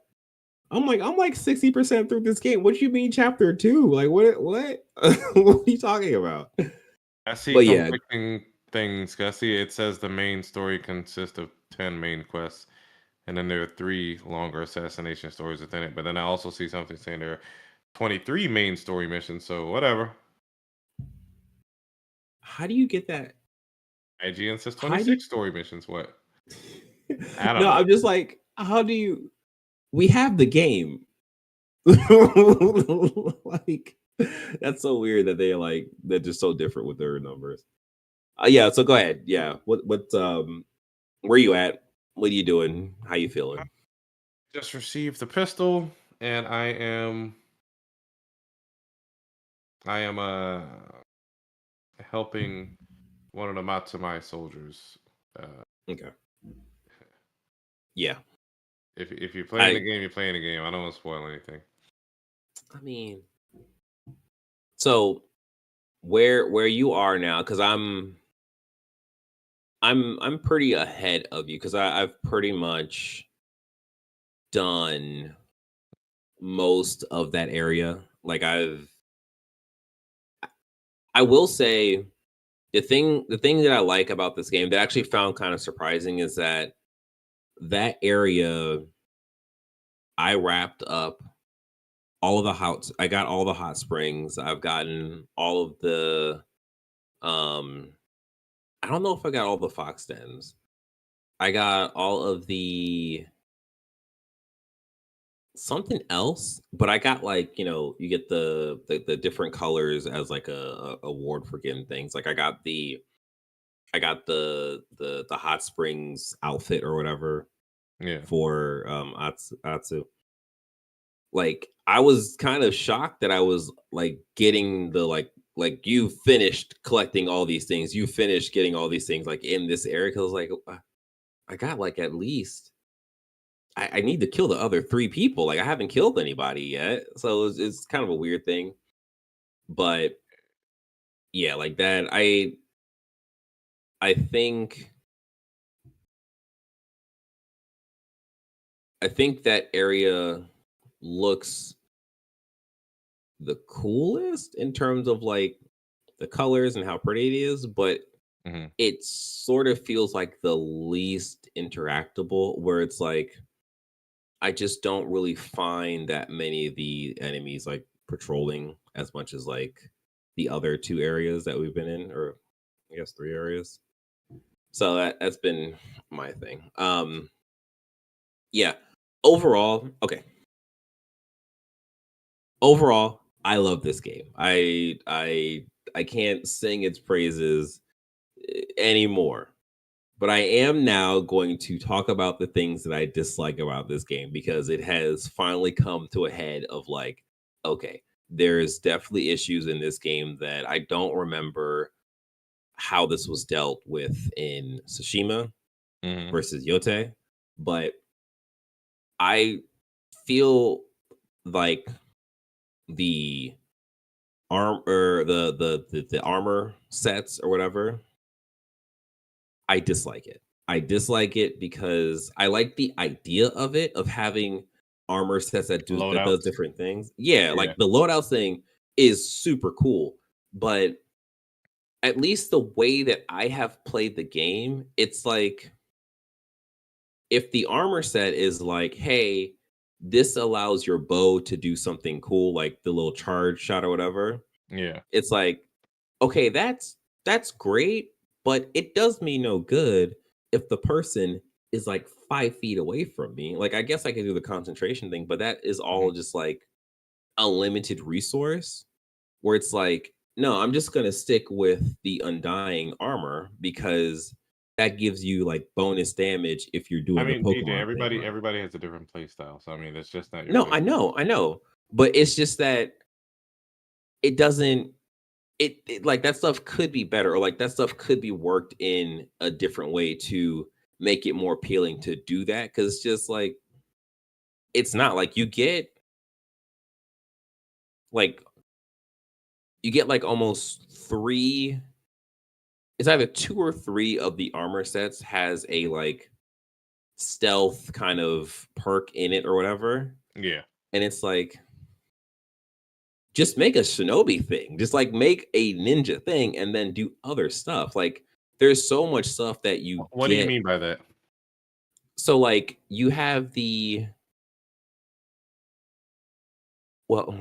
[SPEAKER 1] I'm like 60% through this game. What do you mean chapter 2? Like what? What are you talking about?
[SPEAKER 2] I see conflicting things. I see it says the main story consists of 10 main quests, and then there are 3 longer assassination stories within it. But then I also see something saying there are 23 main story missions. So whatever.
[SPEAKER 1] How do you get that?
[SPEAKER 2] IGN says 26 story missions. What?
[SPEAKER 1] I don't know. I'm just like, how do you? We have the game. Like, that's so weird that they're just so different with their numbers. Yeah. So go ahead. Yeah. What? Where you at? What are you doing? How you feeling?
[SPEAKER 2] Just received the pistol, and I am helping one of the Matsumai soldiers.
[SPEAKER 1] Okay. Yeah.
[SPEAKER 2] If you're playing the game, you're playing the game. I don't want to spoil anything.
[SPEAKER 1] I mean, so where you are now, because I'm pretty ahead of you, because I've pretty much done most of that area. Like I will say the thing that I like about this game that I actually found kind of surprising is that area I wrapped up all of the I got all the hot springs. I've gotten all of the I don't know if I got all the fox dens. I got all of the something else, but I got like, you get the different colors as like a award for getting things. Like I got the hot springs outfit or whatever for Atsu. Like I was kind of shocked that I was like getting the like you finished collecting all these things, you finished getting all these things like in this area, because like I got like at least I need to kill the other 3 people. Like I haven't killed anybody yet, so it's kind of a weird thing. But yeah, like that. I think that area looks the coolest in terms of like the colors and how pretty it is, but it sort of feels like the least interactable, where it's like I just don't really find that many of the enemies like patrolling as much as like the other 2 areas that we've been in, or I guess 3 areas. So that's been my thing. Yeah. Overall, okay. Overall, I love this game. I can't sing its praises anymore. But I am now going to talk about the things that I dislike about this game, because it has finally come to a head of like, okay, there's definitely issues in this game that I don't remember how this was dealt with in Tsushima versus Yotei. But I feel like the the armor sets or whatever, I dislike it. I dislike it because I like the idea of it, of having armor sets that does different things. Yeah, like the loadouts thing is super cool, but at least the way that I have played the game, it's like if the armor set is like, hey, this allows your bow to do something cool, like the little charge shot or whatever.
[SPEAKER 2] Yeah.
[SPEAKER 1] It's like, okay, that's great, but it does me no good if the person is like 5 feet away from me. Like, I guess I could do the concentration thing, but that is all just like a limited resource, where it's like, no, I'm just gonna stick with the undying armor because that gives you like bonus damage if you're doing the Pokemon
[SPEAKER 2] DJ,
[SPEAKER 1] thing.
[SPEAKER 2] everybody has a different play style, so I mean, it's just not your
[SPEAKER 1] No, I know, but it's just that it doesn't. It like that stuff could be better, or like that stuff could be worked in a different way to make it more appealing to do that. Because it's just like it's not like you get like almost 3. It's either 2 or 3 of the armor sets has a like stealth kind of perk in it or whatever.
[SPEAKER 2] Yeah.
[SPEAKER 1] And it's like, just make a shinobi thing. Just like make a ninja thing and then do other stuff. Like there's so much stuff that you
[SPEAKER 2] What do you mean by that?
[SPEAKER 1] So like you have the well,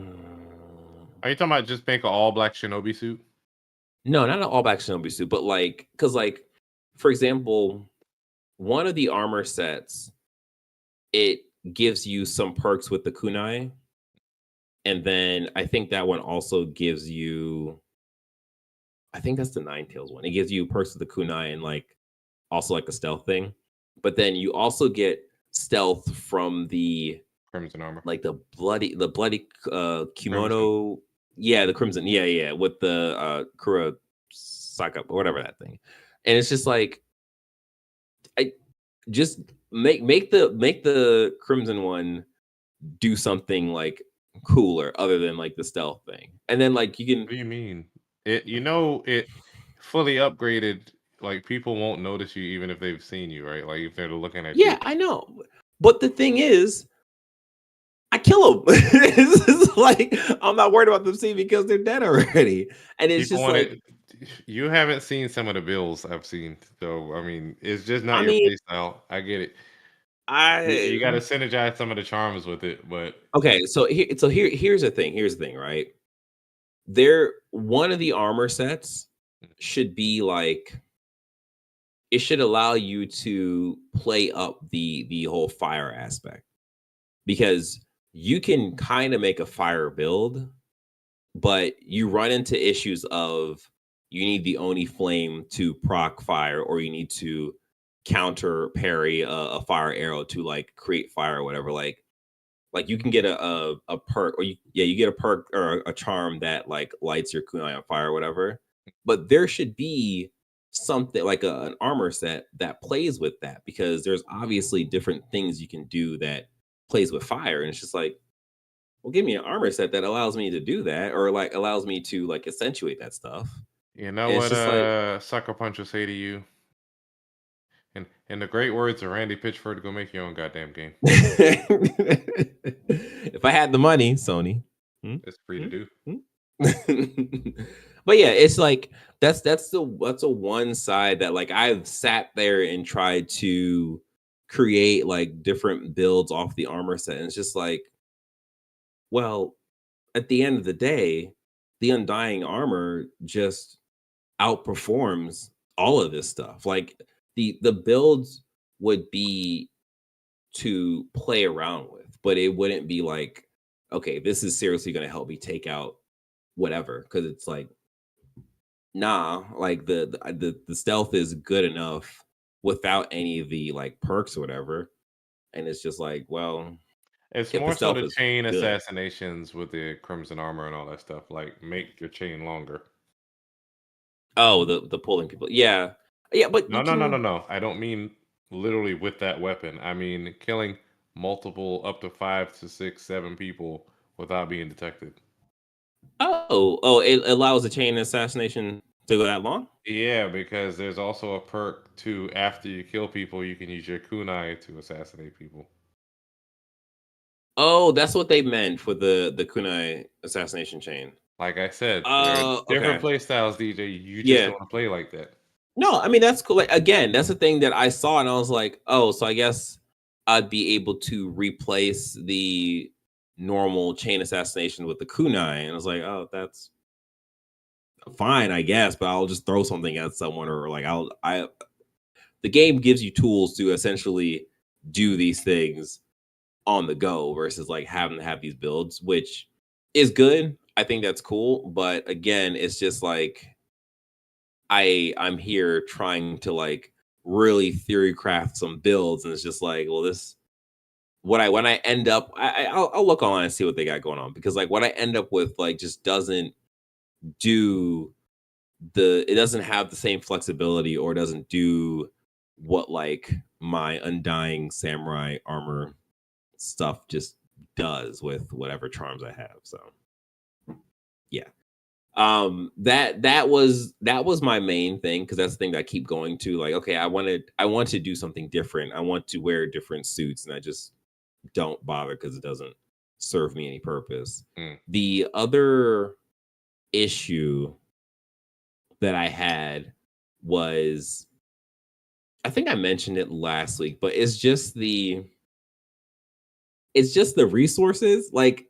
[SPEAKER 2] are you talking about just make an all black shinobi suit?
[SPEAKER 1] No, not an all black shinobi suit, but like, because like, for example, one of the armor sets, it gives you some perks with the kunai, and then I think that one also gives you, I think that's the Ninetales one. It gives you perks with the kunai and like also like a stealth thing, but then you also get stealth from the
[SPEAKER 2] crimson armor,
[SPEAKER 1] like the bloody kimono.
[SPEAKER 2] Crimson.
[SPEAKER 1] Yeah, the crimson. Yeah, with the Kura Saka or whatever that thing. And it's just like, I just make the crimson one do something like cooler other than like the stealth thing. And then like you can.
[SPEAKER 2] What do you mean? It fully upgraded. Like people won't notice you even if they've seen you, right? Like if they're looking at you.
[SPEAKER 1] Yeah, I know. But the thing is, I kill them. It's like I'm not worried about them seeing because they're dead already. And it's just like,
[SPEAKER 2] you haven't seen some of the builds I've seen, so I mean, it's just not your play style. I get it. You got to synergize some of the charms with it, but
[SPEAKER 1] okay. So here's the thing. Here's the thing, right? One of the armor sets should be like, it should allow you to play up the whole fire aspect, because you can kind of make a fire build, but you run into issues of you need the Oni flame to proc fire, or you need to counter parry a fire arrow to like create fire or whatever. Like you can get a perk, or you get a perk or a charm that like lights your kunai on fire or whatever. But there should be something like an armor set that plays with that, because there's obviously different things you can do that plays with fire, and it's just like, well, give me an armor set that allows me to do that, or like allows me to like accentuate that stuff.
[SPEAKER 2] You know
[SPEAKER 1] And
[SPEAKER 2] what
[SPEAKER 1] it's just like,
[SPEAKER 2] Sucker Punch will say to you? And in the great words of Randy Pitchford, go make your own goddamn game.
[SPEAKER 1] if I had the money, Sony,
[SPEAKER 2] it's free to do.
[SPEAKER 1] But yeah, it's like that's a one side that like I've sat there and tried to create like different builds off the armor set, and it's just like, well, at the end of the day, the Undying armor just outperforms all of this stuff. Like the builds would be to play around with, but it wouldn't be like, okay, this is seriously going to help me take out whatever, because it's like, nah, like the stealth is good enough without any of the like perks or whatever, and it's just like, well,
[SPEAKER 2] it's
[SPEAKER 1] if
[SPEAKER 2] more so
[SPEAKER 1] stealth
[SPEAKER 2] the
[SPEAKER 1] is
[SPEAKER 2] chain
[SPEAKER 1] good.
[SPEAKER 2] assassinations with the crimson armor and all that stuff. Like make your chain longer.
[SPEAKER 1] Oh, the pulling people, yeah, but
[SPEAKER 2] no. I don't mean literally with that weapon. I mean killing multiple up to 5 to 6, 7 people without being detected.
[SPEAKER 1] Oh, it allows the chain assassination to go that long?
[SPEAKER 2] Yeah, because there's also a perk to after you kill people, you can use your kunai to assassinate people.
[SPEAKER 1] Oh, that's what they meant for the kunai assassination chain.
[SPEAKER 2] Like I said, there are different play styles, DJ. You just don't want to play like that.
[SPEAKER 1] No, I mean, that's cool. Like, again, that's the thing that I saw, and I was like, oh, so I guess I'd be able to replace the normal chain assassination with the kunai. And I was like, oh, that's fine, I guess, but I'll just throw something at someone, or like the game gives you tools to essentially do these things on the go versus like having to have these builds, which is good. I think that's cool, but again, it's just like I'm here trying to like really theory craft some builds, and it's just like, well, this when I end up, I'll look online and see what they got going on, because like what I end up with like just doesn't do it doesn't have the same flexibility, or doesn't do what like my Undying Samurai armor stuff just does with whatever charms I have. So yeah, that was my main thing, because that's the thing that I keep going to, like, okay, I want to do something different, I want to wear different suits, and I just don't bother because it doesn't serve me any purpose. The other issue that I had was, I think I mentioned it last week, but it's just the resources. Like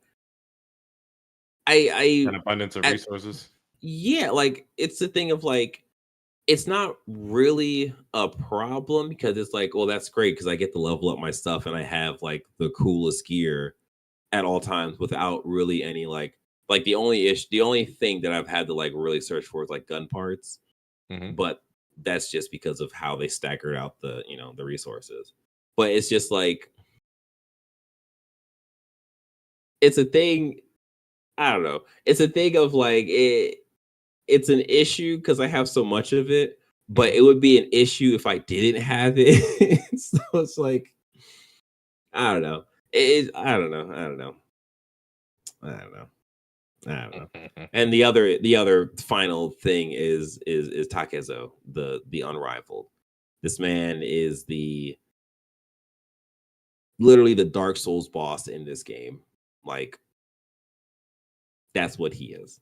[SPEAKER 2] an abundance of resources.
[SPEAKER 1] Yeah, like it's the thing of like, it's not really a problem, because it's like, well, that's great because I get to level up my stuff and I have like the coolest gear at all times without really any like the only thing that I've had to like really search for is like gun parts. But that's just because of how they staggered out the the resources. But it's just like, it's a thing, I don't know, it's a thing of like, it's an issue because I have so much of it, but it would be an issue if I didn't have it. So it's like, I don't know. I don't know. And the other final thing is Takezo, the Unrivaled. This man is literally the Dark Souls boss in this game. Like, that's what he is.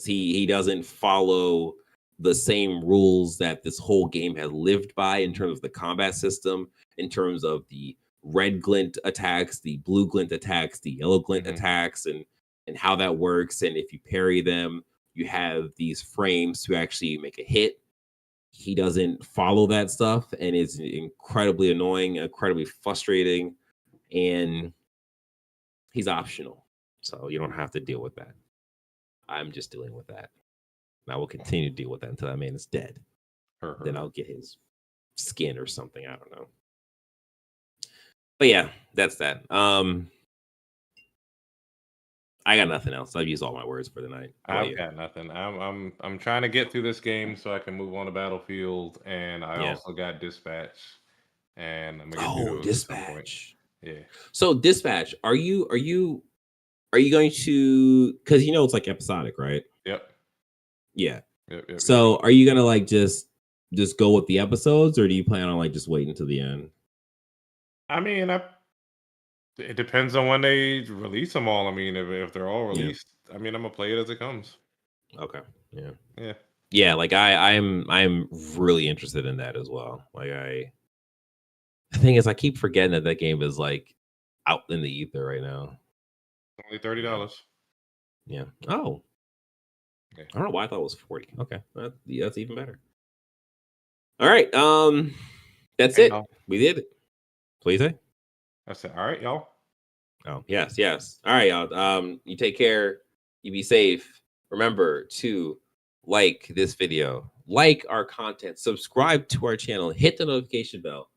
[SPEAKER 1] He doesn't follow the same rules that this whole game has lived by in terms of the combat system, in terms of the red glint attacks, the blue glint attacks, the yellow glint attacks, and how that works. And if you parry them, you have these frames to actually make a hit. He doesn't follow that stuff, and it's incredibly annoying, incredibly frustrating. And He's optional, so you don't have to deal with that. I'm just dealing with that. And I will continue to deal with that until that man is dead. Then I'll get his skin or something. I don't know. But yeah, that's that. I got nothing else. I've used all my words for the night.
[SPEAKER 2] I've got nothing. I'm trying to get through this game so I can move on to Battlefield, and I also got Dispatch, and I'm gonna get through those at some point. Yeah.
[SPEAKER 1] So Dispatch, are you going to, because you know it's like episodic, right?
[SPEAKER 2] Yep.
[SPEAKER 1] Yeah.
[SPEAKER 2] Yep.
[SPEAKER 1] So are you gonna like just go with the episodes, or do you plan on like just waiting until the end?
[SPEAKER 2] I mean, it depends on when they release them all. I mean, if they're all released, I mean, I'm gonna play it as it comes.
[SPEAKER 1] Okay. Yeah.
[SPEAKER 2] Yeah.
[SPEAKER 1] Yeah. Like I'm really interested in that as well. Like the thing is, I keep forgetting that game is like out in the ether right now.
[SPEAKER 2] Only $30.
[SPEAKER 1] Yeah. Oh.
[SPEAKER 2] Okay.
[SPEAKER 1] I don't know why I thought it was 40. Okay. That's even better. All right. That's it.
[SPEAKER 2] Y'all.
[SPEAKER 1] We did it. What do you say?
[SPEAKER 2] I said, all right, y'all.
[SPEAKER 1] Oh, yes. All right, y'all. You take care. You be safe. Remember to like this video, like our content, subscribe to our channel, hit the notification bell.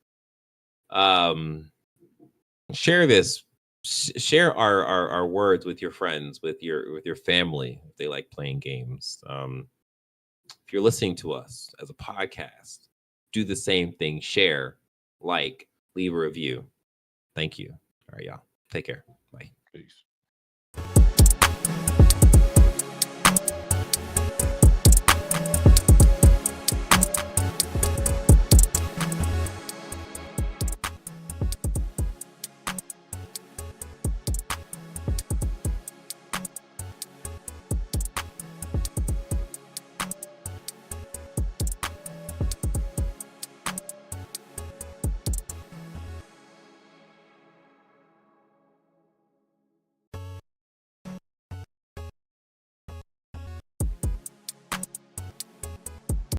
[SPEAKER 1] Share this. Share our words with your friends, with your family if they like playing games. If you're listening to us as a podcast, do the same thing. Share, like, leave a review. Thank you. All right, y'all. Take care. Bye.
[SPEAKER 2] Peace.